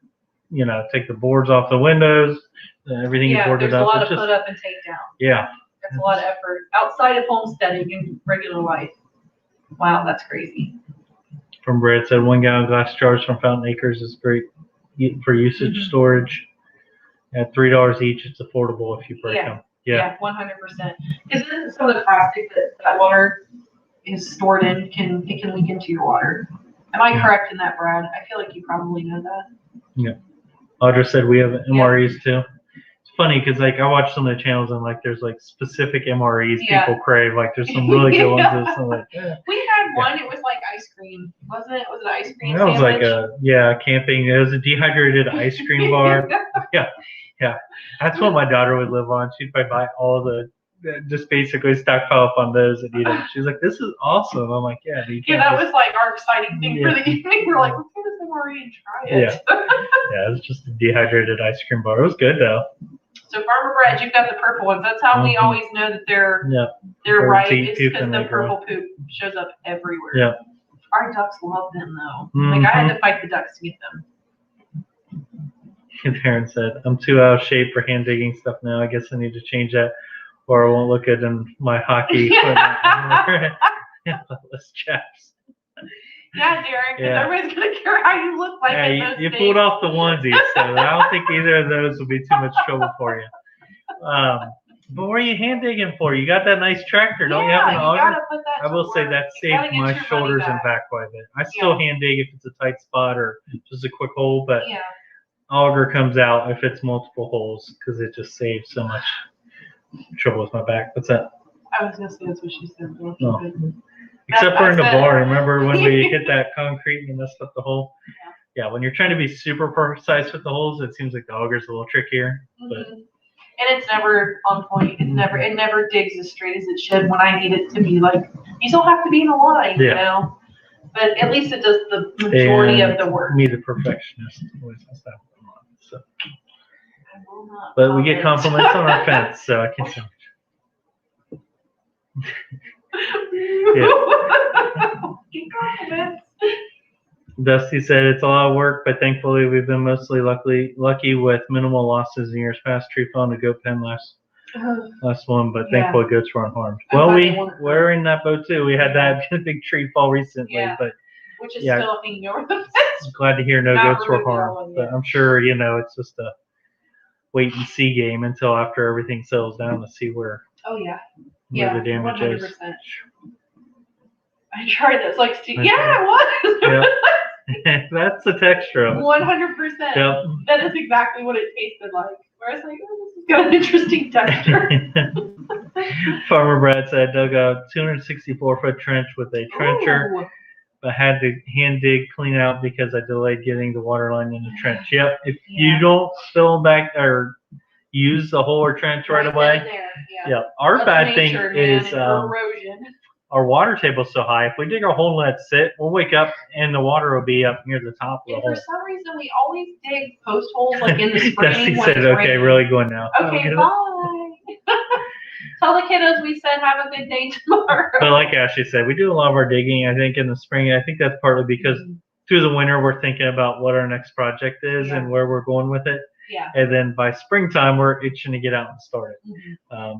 take the boards off the windows, everything you boarded up. There's a lot of put up and take down. Yeah. That's a lot of effort outside of homesteading and regular life. Wow, that's crazy. From Brad said 1 gallon glass jars from Fountain Acres is great for usage storage. At $3 each, it's affordable if you break them. Yeah, 100%. Because isn't some of the plastic that water is stored in can leak into your water? Am I correct in that, Brad? I feel like you probably know that. Yeah. Audra said we have MREs too. It's funny because I watch some of the channels and there's specific MREs people crave. There's some really good ones. We had one. It was like ice cream, wasn't it? Was it ice cream? That was like camping. It was a dehydrated ice cream bar. Yeah. That's what my daughter would live on. She'd probably buy all just basically stockpile up on those and eat them. She's like, "This is awesome." I'm like, "Yeah." That was like our exciting thing for the evening. We're like, "Let's get this MRE and try it." Yeah, it was just a dehydrated ice cream bar. It was good though. So Farmer Brad, you've got the purple ones. That's how we always know that they're right. It's because the purple poop shows up everywhere. Yeah. Our ducks love them though. I had to fight the ducks to get them. Darren said, "I'm too out of shape for hand digging stuff now. I guess I need to change that, or I won't look good in my hockey equipment." Let's chaps. Yeah, Darren, because everybody's gonna care how you look like. Yeah, you pulled off the onesies, so I don't think either of those will be too much trouble for you. But what are you hand digging for? You got that nice tractor, don't you have an auger? I will say that saved my shoulders and back quite a bit. I still hand dig if it's a tight spot or just a quick hole, but auger comes out if it's multiple holes because it just saves so much trouble with my back. What's that? I was gonna say that's what she said. No. Except for in the barn. Remember when we hit that concrete and you messed up the hole? Yeah, when you're trying to be super precise with the holes, it seems like the auger's a little trickier. But and it's never on point. It never digs as straight as it should when I need it to be. You still have to be in a line, you know. But at least it does the majority of the work. Me, the perfectionist, always has that going on. So. But we get compliments on our fence, so I can say. Dusty said it's a lot of work, but thankfully we've been mostly lucky with minimal losses in years past. Tree fell in a goat pen last one, but thankfully goats were unharmed. Well, we're in that boat too. We had that big tree fall recently, but which is still hanging over the fence. Glad to hear no goats were harmed, but I'm sure it's just a wait and see game until after everything settles down to see where. Oh yeah. Where the damage 100%. Is. I tried this. It was. Yep. That's the texture of it. 100%. Yep. That is exactly what it tasted like. Where I was like, oh, this has got an interesting texture. Farmer Brad said dug a 264-foot trench with a trencher, but had to hand dig clean out because I delayed getting the water line in the trench. Yep. If you don't fill back or use the hole or trench right then away. and there, yeah. Yeah. Our That's bad thing nature, man, is and erosion. our water table's so high. If we dig our hole and let it sit, we'll wake up and the water will be up near the top of the And hole. for some reason, we always dig post holes like in the spring Dusty when said, it's "Okay, raining. really going now." Okay, bye. Tell the kiddos we said have a good day tomorrow. But like Ashley said, we do a lot of our digging, I think, in the spring. I think that's partly because through the winter, we're thinking about what our next project is and where we're going with it. Yeah. And then by springtime, we're itching to get out and start it.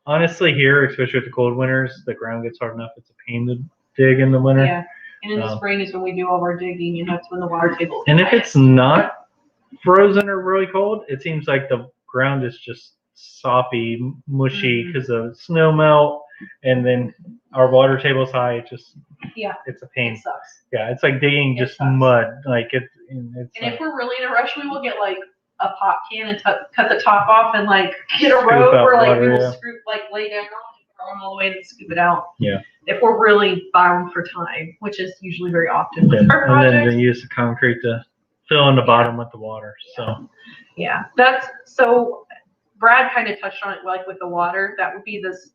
Honestly, here, especially with the cold winters, the ground gets hard enough. It's a pain to dig in the winter. Yeah. And in the spring is when we do all of our digging, and that's when the water table. And if it's not frozen or really cold, it seems like the ground is just soppy, mushy because of snow melt, and then our water table's high. It just it's a pain. It sucks. Yeah, it's like digging just mud. Like it's and if we're really in a rush, we will get like a pop can and cut the top off and like get a rope or like we will scoop, like lay down all the way and scoop it out. Yeah. If we're really bound for time, which is usually very often with our projects. And then they use the concrete to fill in the bottom with the water. So that's so. Brad kind of touched on it, like with the water. That would be this.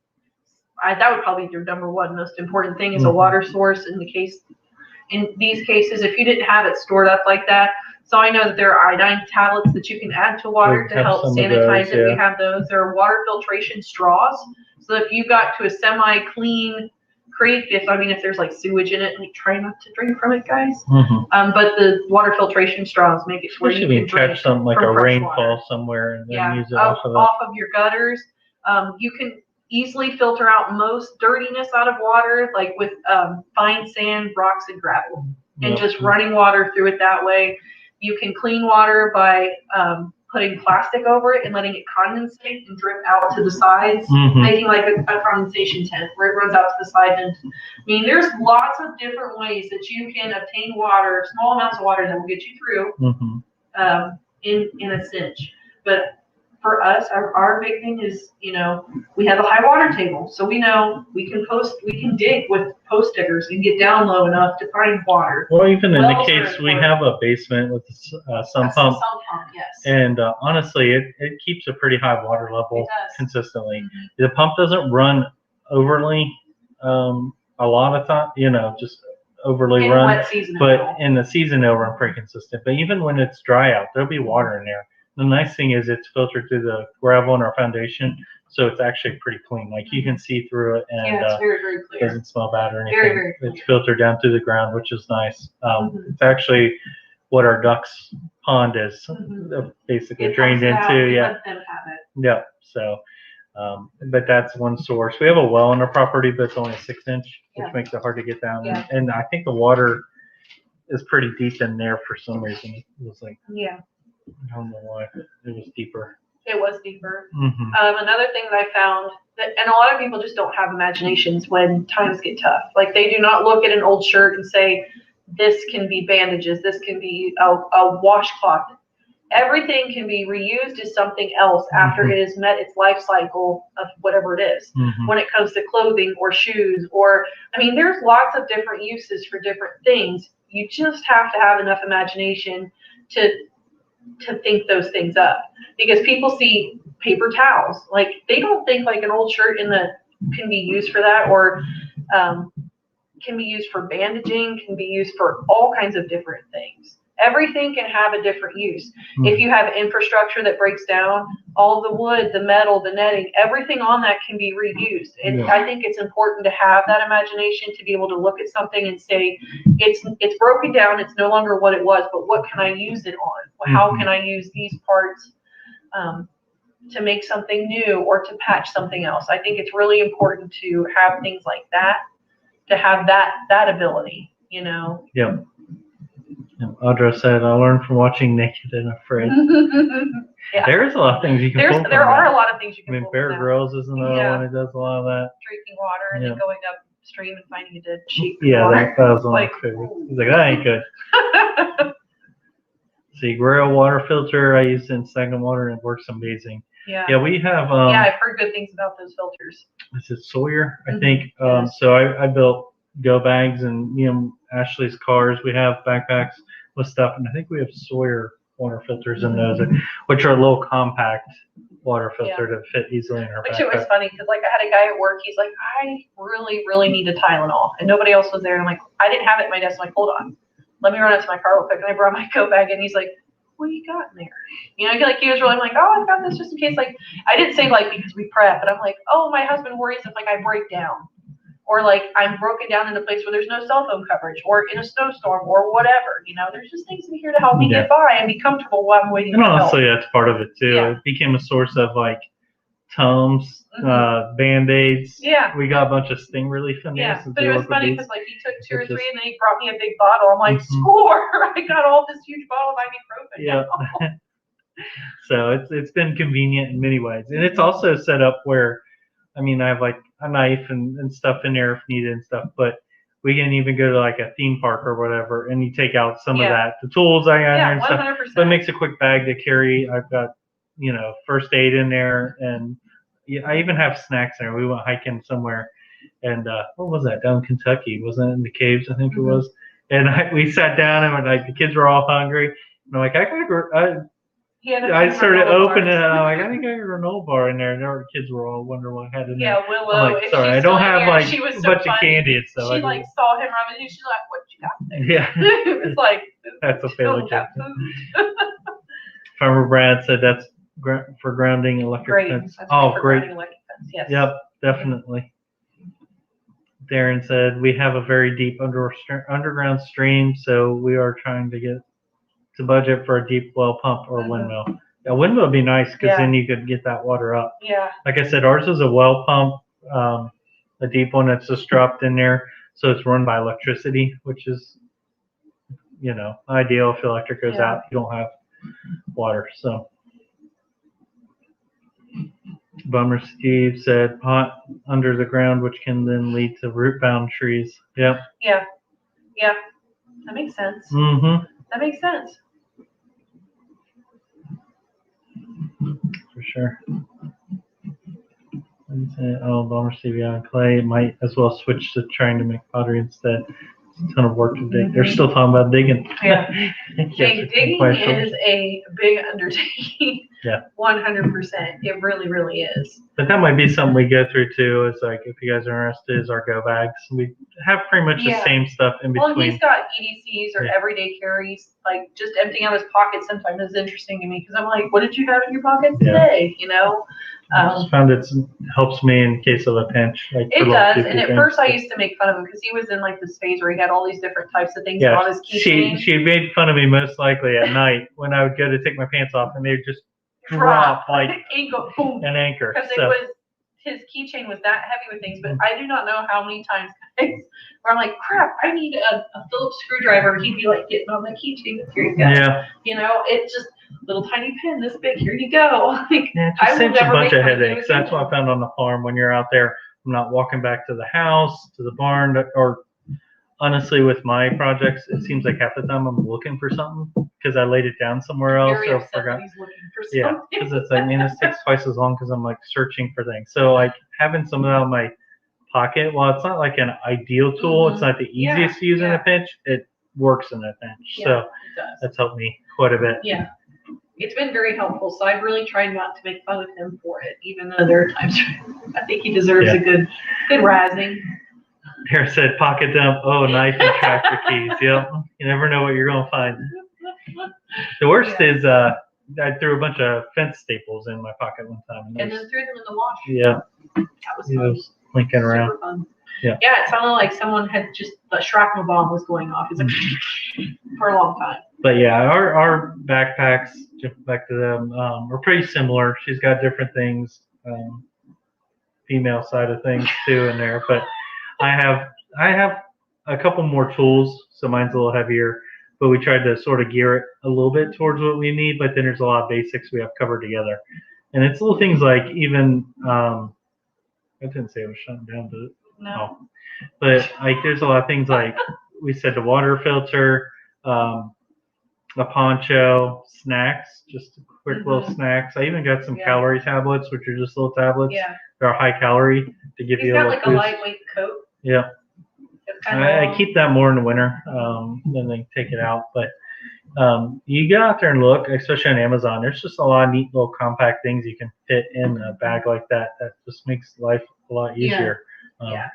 That would probably be your number one most important thing is a water source in the case. In these cases, if you didn't have it stored up like that, so I know that there are iodine tablets that you can add to water to help sanitize it. We have those. There are water filtration straws. So if you got to a semi-clean creek, if there's like sewage in it, like try not to drink from it, guys. But the water filtration straws make it where you can catch something like a rainfall somewhere and then use it off of your gutters. You can easily filter out most dirtiness out of water, like with fine sand, rocks, and gravel, and just running water through it that way. You can clean water by putting plastic over it and letting it condensate and drip out to the sides, making like a condensation tent where it runs out to the sides. And there's lots of different ways that you can obtain water, small amounts of water that will get you through in a cinch. But for us, our big thing is, we have a high water table, so we know we can dig with post diggers and get down low enough to find water. Well, even in the case we have a basement with a sump pump, yes. And honestly, it keeps a pretty high water level consistently. The pump doesn't run overly a lot of time, just overly in run. Wet season but in the season, it'll run pretty consistent. But even when it's dry out, there'll be water in there. The nice thing is it's filtered through the gravel in our foundation, so it's actually pretty clean. Like you can see through it, and it's very, very clear. Doesn't smell bad or anything. Very, very clear. It's filtered down through the ground, which is nice. It's actually what our ducks pond is basically drained into. Let them have it. Yeah. So, but that's one source. We have a well on our property, but it's only a 6-inch, which makes it hard to get down. And I think the water is pretty deep in there for some reason. It was like I don't know why it was deeper. It was deeper. Another thing that I found and a lot of people just don't have imaginations when times get tough. Like they do not look at an old shirt and say, this can be bandages, this can be a washcloth. Everything can be reused as something else after it has met its life cycle of whatever it is. When it comes to clothing or shoes there's lots of different uses for different things. You just have to have enough imagination to think those things up, because people see paper towels, like they don't think like an old shirt can be used for that, or can be used for bandaging, can be used for all kinds of different things. Everything can have a different use. If you have infrastructure that breaks down, all the wood, the metal, the netting, everything on that can be reused. And I think it's important to have that imagination to be able to look at something and say, it's broken down, it's no longer what it was, but what can I use it on? How can I use these parts to make something new or to patch something else? I think it's really important to have things like that, to have that ability, Yeah. Audra said, I learned from watching Naked and Afraid. There's a lot of things you can pull from There are a lot of things you can pull Bear Grylls is another one who does a lot of that. Drinking water and then going upstream and finding a dead sheep. That was one of my favorites. He's like, that ain't good. See, Grail water filter I used in second water and it works amazing. Yeah, we have. I've heard good things about those filters. Is it Sawyer? I think. So I built go bags and Ashley's cars. We have backpacks with stuff, and I think we have Sawyer water filters in those, which are a little compact water filter to fit easily in her Which it was backpack. funny because like I had a guy at work. He's like, I really, really need a Tylenol, and nobody else was there. And I'm like, I didn't have it at my desk. I'm like, hold on, let me run out to my car real quick. And I brought my coat bag, and he's like, what do you got in there? You know, like he was really like, oh, I've got this just in case. Like I didn't say like because we prep, but I'm like, oh, my husband worries if like I break down. Or like I'm broken down in a place where there's no cell phone coverage, or in a snowstorm, or whatever. You know, there's just things in here to help me get by and be comfortable while I'm waiting. And for honestly, help. that's part of it too. Yeah. It became a source of like Tums, Band-Aids. Yeah. We got a bunch of sting relief in there. Yeah, Since but we it was work with funny these. because like he took 2 or 3 and then he brought me a big bottle. I'm like, score! I got all this huge bottle of ibuprofen. Yeah. So it's been convenient in many ways, and it's also set up where, I mean, I have like a knife and stuff in there if needed and stuff, but we can even go to like a theme park or whatever, and you take out some of that, the tools I got in there and 100%. stuff. So it makes a quick bag to carry. I've got, you know, first aid in there, and I even have snacks in there. We went hiking somewhere, and what was that, down in Kentucky? Wasn't it in the caves? I think it was. And we sat down, and like the kids were all hungry, and I'm like, I started opening it, and I'm like, I think I got a granola bar in there, and our kids were all wondering what I had in there. Yeah, Willow. I'm like, sorry, I don't have like a bunch of candy and stuff. She like saw him running, and she's like, "What you got there?" Yeah. It's like That's a failure. food. Farmer Brad said that's for grounding electric fence. Oh, great. Yes. Yep, definitely. Darren said we have a very deep underground stream, so we are trying to get to budget for a deep well pump or windmill. A windmill would be nice because then you could get that water up. Yeah. Like I said, ours is a well pump, a deep one that's just dropped in there, so it's run by electricity, which is, you know, ideal if electric goes out. You don't have water. So Bummer Steve said pot under the ground, which can then lead to root bound trees. Yep. Yeah. Yeah. That makes sense. Mm-hmm. That makes sense. For sure. Oh, Bummer Steve, yeah, clay might as well switch to trying to make pottery instead. It's a ton of work to dig. They're still talking about digging. Yeah. Hey, digging is a big undertaking. Yeah. 100%. It really, really is. But that might be something we go through too. It's like, if you guys are interested, is our go bags. We have pretty much the same stuff in between. Well, he's got EDCs or everyday carries. Like just emptying out his pockets sometimes is interesting to me because I'm like, what did you have in your pockets today? You know. I just found it helps me in case of a pinch. Like it does, and at first I used to make fun of him because he was in like this phase where he had all these different types of things on his keychain. She made fun of me most likely at night when I would go to take my pants off and they would just drop like an anchor. Because it was his keychain was that heavy with things, but I do not know how many times guys where I'm like, crap, I need a Phillips screwdriver. He'd be like getting on the keychain. Here you go. Yeah. You know, it's just little tiny pin this big. Here you go. Like, it just saves a bunch of headaches. That's what I found on the farm when you're out there. I'm not walking back to the house, to the barn, or honestly, with my projects, it seems like half the time I'm looking for something because I laid it down somewhere else or forgot. Yeah, because it's like, man, this takes twice as long because I'm like searching for things. So like having some of that in my pocket, while it's not like an ideal tool, it's not the easiest to use in a pinch. It works in a pinch, so that's helped me quite a bit. Yeah. It's been very helpful, so I've really tried not to make fun of him for it, even though there are times I think he deserves a good razzing. There said pocket dump. Oh, knife and tractor keys. Yep. You never know what you're gonna find. The worst is I threw a bunch of fence staples in my pocket one time, and then threw them in the wash. Yeah. That was fun. Linking around. Fun. Yeah. Yeah, it sounded like someone had just a shrapnel bomb was going off. It's like for a long time. But yeah, our backpacks, back to them, are pretty similar. She's got different things, female side of things too in there. But I have a couple more tools, so mine's a little heavier. But we tried to sort of gear it a little bit towards what we need. But then there's a lot of basics we have covered together, and it's little things like even I didn't say it was shutting down, did it? No. But like there's a lot of things like we said, the water filter, a poncho, snacks, just quick little snacks. I even got some calorie tablets, which are just little tablets. Yeah. They're high calorie to give you a little boost. He's got like a lightweight coat. Yeah. I keep that more in the winter, then they take it out. But You get out there and look, especially on Amazon. There's just a lot of neat little compact things you can fit in a bag like that. That just makes life a lot easier. Yeah.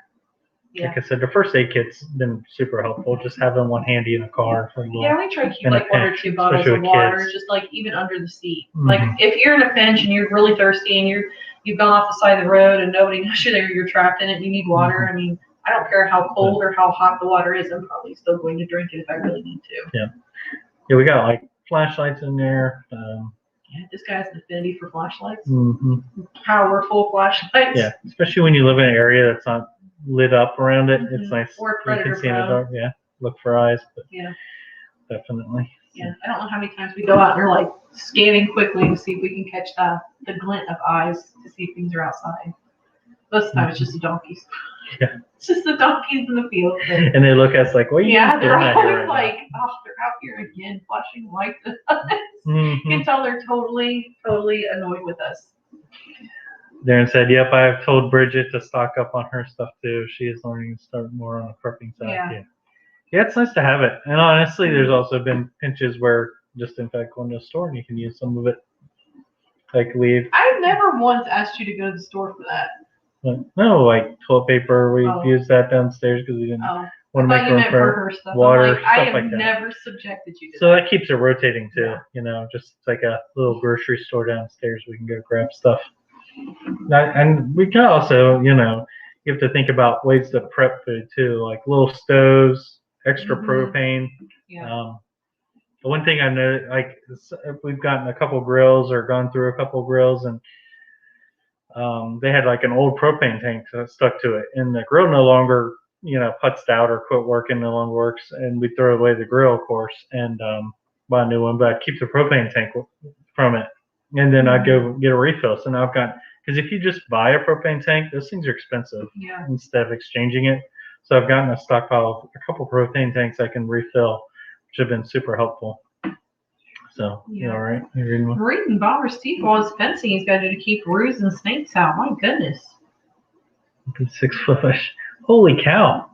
Like I said, the first aid kit's been super helpful. Just having one handy in a car. For a little, Yeah, we try to keep in a like one or pinch, two bottles especially of with water, kids. just like even under the seat. Mhm. Like if you're in a pinch and you're really thirsty and you've gone off the side of the road and nobody knows you're there, you're trapped in it, and you need water. I mean, I don't care how cold or how hot the water is, I'm probably still going to drink it if I really need to. Yeah, we got like flashlights in there. Yeah, this guy has an affinity for flashlights. Mhm. Powerful flashlights. Yeah, especially when you live in an area that's not lit up around it. It's nice. Or You can predator see in the prone. dark. Yeah, look for eyes. But Yeah. definitely. Yeah, I don't know how many times we go out and we're like scanning quickly to see if we can catch the glint of eyes to see if things are outside. Most of the time it's just the donkeys. Yeah. It's just the donkeys in the field. But And they look at us like, what are you yeah, doing they're out here always right like, oh, they're out here again flashing lights at us. now? You can tell they're totally annoyed with us. Darren said, yep, I have told Bridget to stock up on her stuff too. She is learning to start more on the prepping side. Yeah, it's nice to have it. And honestly, there's also been pinches where just in fact going to a store and you can use some of it. Like leave. I've never once asked you to go to the store for that. But no, like toilet paper. We used that downstairs because we didn't want to make room for her stuff. water, like, I stuff have like that. never subjected you to So that. that keeps it rotating too. Yeah. You know, just like a little grocery store downstairs. We can go grab stuff. And we can also, you know, you have to think about ways to prep food too, like little stoves, extra propane. Yeah. The one thing I know, like, if we've gotten a couple grills or gone through a couple grills and they had like an old propane tank stuck to it, and the grill no longer, you know, putzed out or quit working, no longer works, and we throw away the grill, of course, and buy a new one, but I'd keep the propane tank from it, and then I'd go get a refill. So now I've got, because if you just buy a propane tank, those things are expensive instead of exchanging it. So I've gotten a stockpile of a couple propane tanks I can refill, which have been super helpful. So, you all right? You reading one? Reading Bomber Steve while his fencing he's got to do to keep roos and snakes out. My goodness. 6 foot fish. Holy cow.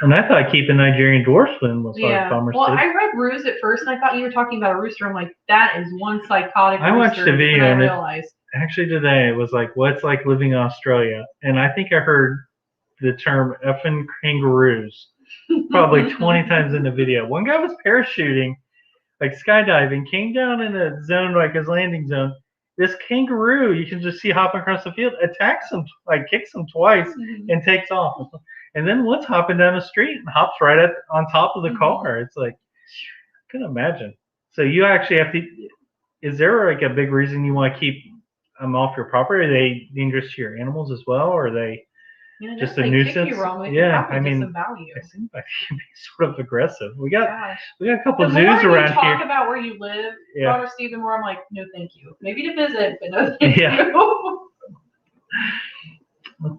And I thought keeping Nigerian dwarfsman was hard. Bomber Well, Steve. I read roos at first and I thought you were talking about a rooster. I'm like, that is one psychotic I watched rooster. a video and I and realized. Actually today it was like, what's like living in Australia? And I think I heard the term effing kangaroos probably 20 times in the video. One guy was parachuting, like skydiving, came down in a zone, like his landing zone. This kangaroo, you can just see hopping across the field, attacks him, like kicks him twice and takes off. And then one's hopping down the street and hops right on top of the car. It's like, I couldn't imagine. So you actually have to, is there like a big reason you want to keep them off your property? Are they dangerous to your animals as well? Or are they just a nuisance? Yeah, I mean, some value. It seems like they can be sort of aggressive. We got a couple the zoos more you around talk here. about where you live, Dr. Stephen, where I'm like, no, thank you. Maybe to visit, but no, thank you.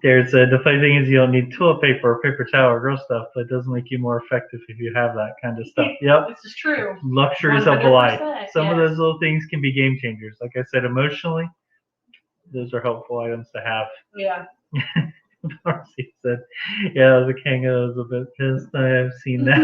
There's the funny thing is you don't need toilet paper or paper towel or gross stuff, but it does make you more effective if you have that kind of stuff. Yep. This is true. Luxuries of life. Some of those little things can be game changers. Like I said, emotionally, those are helpful items to have. Yeah. Marcy said, yeah, the kangaroo is a bit pissed. I have seen that.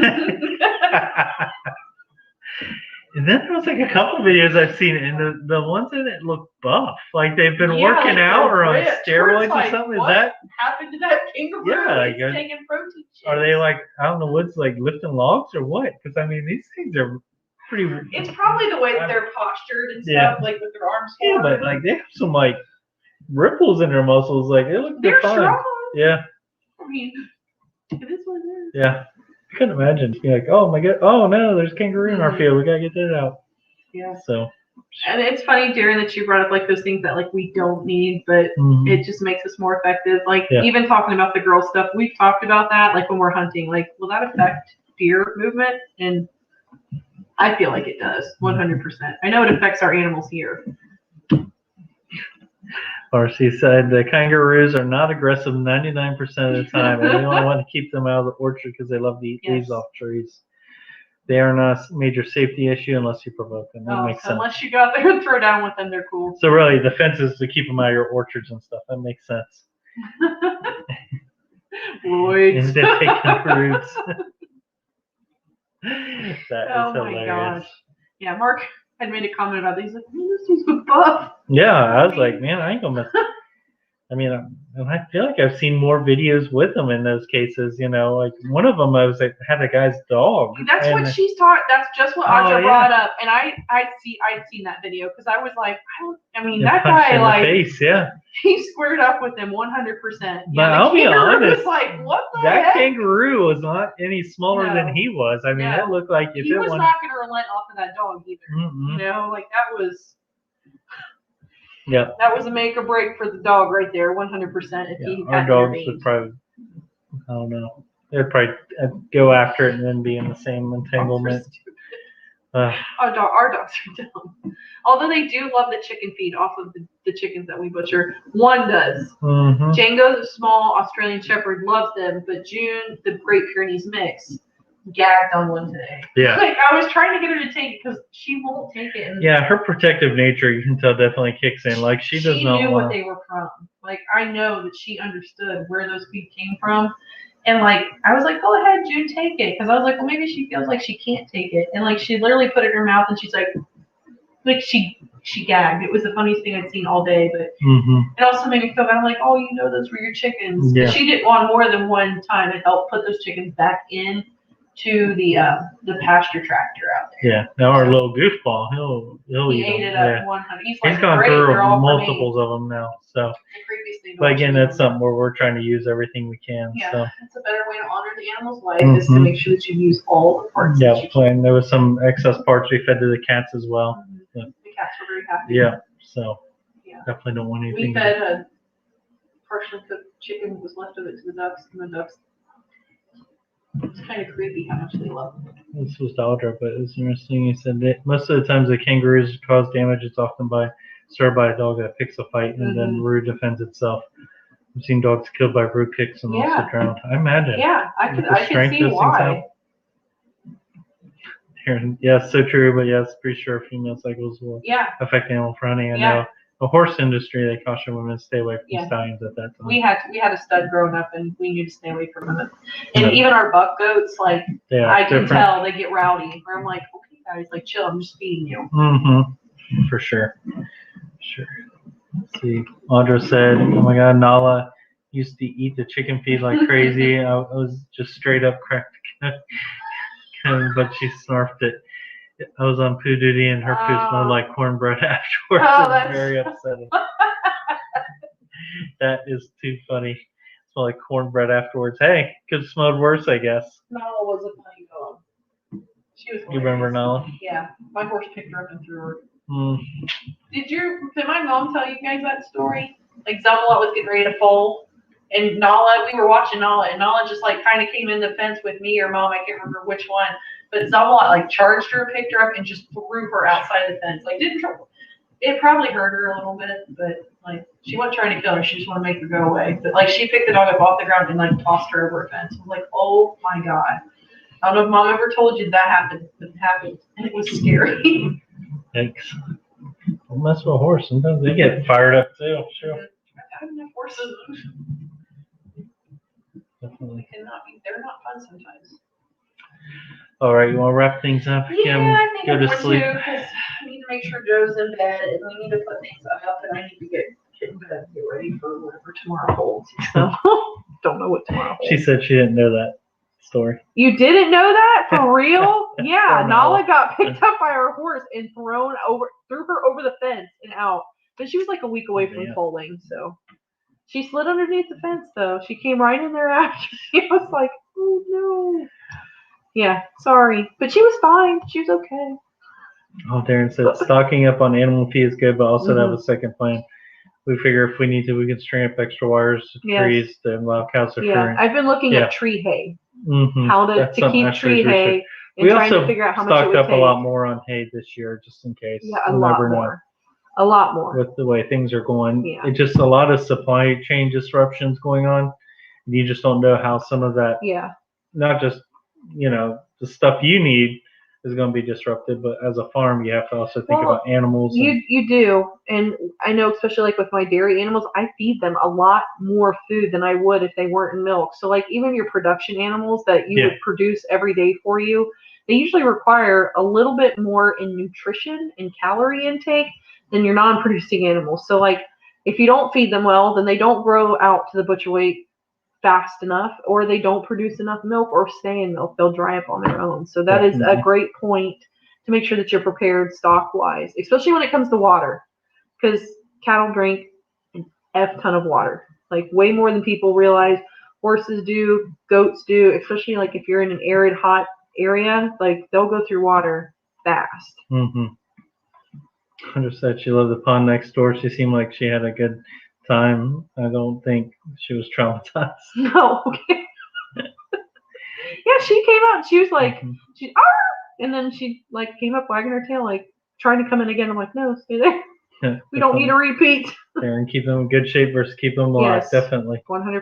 And then there was like a couple videos I've seen, and the ones in it look buff, like they've been working out or on steroids or something. Is that happened to that kangaroo? Yeah, like taking protein shakes. Are they like out in the woods, like lifting logs or what? Because I mean, these things are pretty. It's probably the way that they're postured and stuff, like with their arms forward. Yeah, but like they have some like ripples in their muscles, like they look they're defined. strong. Yeah. I mean, it is what it is. Yeah. I couldn't imagine. You're like, oh my god, oh no, there's kangaroo in our field. We gotta get that out. Yeah. So. And it's funny, Darren, that you brought up like those things that like we don't need, but it just makes us more effective. Like even talking about the girl stuff, we've talked about that. Like when we're hunting, like will that affect deer movement? And I feel like it does, 100%. I know it affects our animals here. RC said the kangaroos are not aggressive 99% of the time, and we only want to keep them out of the orchard because they love to eat leaves off trees. They are not a major safety issue unless you provoke them. That makes sense. Unless you go out there and throw down with them, they're cool. So really, the fence is to keep them out of your orchards and stuff. That makes sense. Lloyd. Instead of taking roots. That Oh is my hilarious. gosh. Yeah, Mark had made a comment about these. Like, man, this dude's a buff. Yeah, I was like, man, I ain't gonna mess. I mean, I feel like I've seen more videos with them in those cases. Like one of them, I was like, had a guy's dog. That's and, what she's taught. That's just what Oh, Audra yeah. brought up, and I'd seen that video because I was like, I mean, and that punched guy in like the face, yeah. he squared up with him 100%. But Yeah, the I'll be kangaroo honest, was like, what the that heck? kangaroo was not any smaller No. than he was. I mean, No. it looked like if He it was went. not going to relent off of that dog either. Mm-mm. Like that was. Yeah. That was a make or break for the dog right there, 100%. If he Our had dogs intervened. would probably, I don't know, they'd probably go after it and then be in the same entanglement. Our dogs are dumb. Although they do love the chicken feed off of the chickens that we butcher. One does. Mm-hmm. Django, the small Australian Shepherd, loves them, but June, the Great Pyrenees mix, gagged on one today. Yeah. Like, I was trying to get her to take it because she won't take it. And yeah, her protective nature, you can tell, definitely kicks in. Like, she does not knew want what they were from. Like, I know that she understood where those feet came from. And, like, I was like, go ahead, June, take it. Because I was like, well, maybe she feels like she can't take it. And, like, she literally put it in her mouth and she's like she gagged. It was the funniest thing I'd seen all day. But it also made me feel bad. I'm like, oh, those were your chickens. Yeah. But she did one more than one time to help put those chickens back in to the pasture tractor out there. Yeah. Now our little goofball, he'll He eat ate them. it up Yeah. 100. He's gone through multiples of them now. So, but again, that's something where we're trying to use everything we can. Yeah, so. it's a better way to honor the animal's life is to make sure that you use all the parts. Yeah, and there was some excess parts we fed to the cats as well. The cats were very happy. Yeah, so definitely don't want anything. We fed a partially cooked chicken that was left of it to the ducks, and the ducks. It's kind of creepy how much they love them. This was Daldra, but it was interesting. He said that most of the times the kangaroos cause damage, it's often started by a dog that picks a fight and then Roo defends itself. I've seen dogs killed by Roo kicks and also drowned. I imagine. Yeah, I could see why. Yeah, so true, but yes, pretty sure female cycles will affect animal for hunting. I know the horse industry, they caution women to stay away from stallions at that time. We had a stud growing up, and we knew to stay away from them. And even our buck goats, like I can tell they get rowdy. Where I'm like, okay, guys, like chill. I'm just feeding you. Mm-hmm. For sure. Sure. Let's see. Audra said, "Oh my God, Nala used to eat the chicken feed like crazy. I was just straight up cracked." But she snarfed it. I was on poo duty and her poo smelled like cornbread afterwards. Oh, It was very upsetting. That is too funny. It smelled like cornbread afterwards. Hey, could have smelled worse, I guess. Nala was a funny dog. She was hilarious. You remember Nala? Yeah. My horse picked her up and threw her. Did my mom tell you guys that story? Like Zamalot was getting ready to foal. And Nala, we were watching Nala, and Nala just like kind of came in the fence with me or mom, I can't remember which one. But Zamalot like charged her, picked her up, and just threw her outside of the fence. Like it probably hurt her a little bit, but like she wasn't trying to kill her. She just wanted to make her go away. But like she picked the dog up off the ground and like tossed her over a fence. I was like, oh my God. I don't know if mom ever told you that happened, but it happened, and it was scary. Thanks. Don't mess with a horse. Sometimes they get fired up too. Sure. I've had enough horses. Definitely. They're not fun sometimes. All right, you want to wrap things up? Yeah, I think go to sleep. Because I need to make sure Joe's in bed, and we need to put things up, and I need to get in bed and get ready for whatever tomorrow holds. So, don't know what tomorrow holds. She said she didn't know that story. You didn't know that? For real? Yeah, Nala got picked up by her horse and threw her over the fence and out. But she was like a week away from foaling, so. She slid underneath the fence, though. She came right in there after. She was like, oh, no. Yeah, sorry. But she was fine. She was okay. Oh, Darren said stocking up on animal feed is good, but also to have a second plan. We figure if we need to, we can string up extra wires to trees to allow cows to Yeah, I've been looking at tree hay. How to keep tree hay. And trying to figure out how much it would take. We also stocked up a lot more on hay this year, just in case. Yeah, a lot more. A lot more. With the way things are going. It's just a lot of supply chain disruptions going on. You just don't know how some of that, not just, the stuff you need is going to be disrupted, but as a farm, you have to also think about animals. You do. And I know, especially like with my dairy animals, I feed them a lot more food than I would if they weren't in milk. So like even your production animals that you would produce every day for you, they usually require a little bit more in nutrition and calorie intake than your non-producing animals. So like if you don't feed them well, then they don't grow out to the butcher weight fast enough, or they don't produce enough milk or stay in milk. They'll dry up on their own. So that is a great point to make sure that you're prepared stock-wise, especially when it comes to water, because cattle drink an F ton of water, like way more than people realize. Horses do, goats do, especially like if you're in an arid, hot area, like they'll go through water fast. Mm-hmm. Hunter said she loved the pond next door. She seemed like she had a good time. I don't think she was traumatized. No, okay. Yeah, she came out and she was like, she, and then she like came up wagging her tail, like trying to come in again. I'm like, no, stay there. Yeah, we don't need a repeat. There and keep them in good shape versus keep them alive. Yes, definitely. 100%.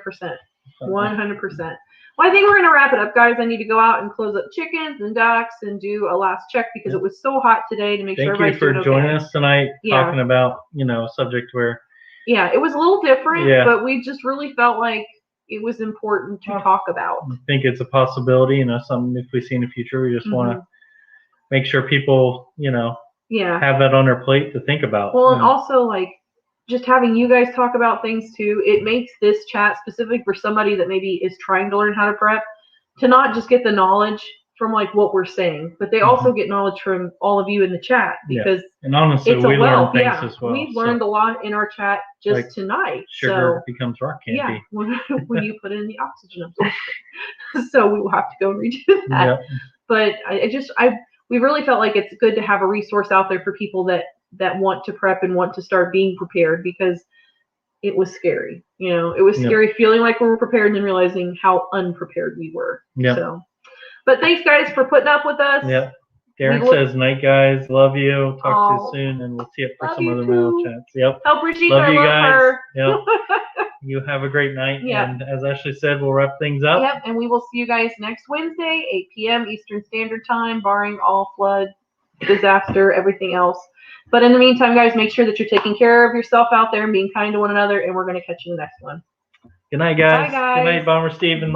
100%. Well, I think we're going to wrap it up, guys. I need to go out and close up chickens and ducks and do a last check because it was so hot today to make sure everybody's doing okay. Thank you for joining us tonight, talking about, a subject where... Yeah, it was a little different, but we just really felt like it was important to talk about. I think it's a possibility, something if we see in the future, we just want to make sure people, have that on their plate to think about. Well, and also like just having you guys talk about things too, it makes this chat specific for somebody that maybe is trying to learn how to prep, to not just get the knowledge from like what we're saying, but they also get knowledge from all of you in the chat, because and honestly, it's a we wealth. learn things as well. We've learned a lot in our chat just like tonight. Sugar becomes rock candy. Yeah, when you put in the oxygen absorption. So we will have to go and redo that. Yep. But we really felt like it's good to have a resource out there for people that want to prep and want to start being prepared, because it was scary. It was scary feeling like we were prepared and then realizing how unprepared we were. Yeah. So, but thanks guys for putting up with us. Yeah. Darren says, night guys, love you. Talk to you soon, and we'll see you for some other mail chats. Yep. Help Brigitte, love you guys. Her. Yep. You have a great night. Yep. And as Ashley said, we'll wrap things up. Yep. And we will see you guys next Wednesday, 8 p.m. Eastern Standard Time, barring all flood, disaster, everything else. But in the meantime, guys, make sure that you're taking care of yourself out there and being kind to one another, and we're going to catch you in the next one. Good night, guys. Bye, guys. Good night, Bomber Steve and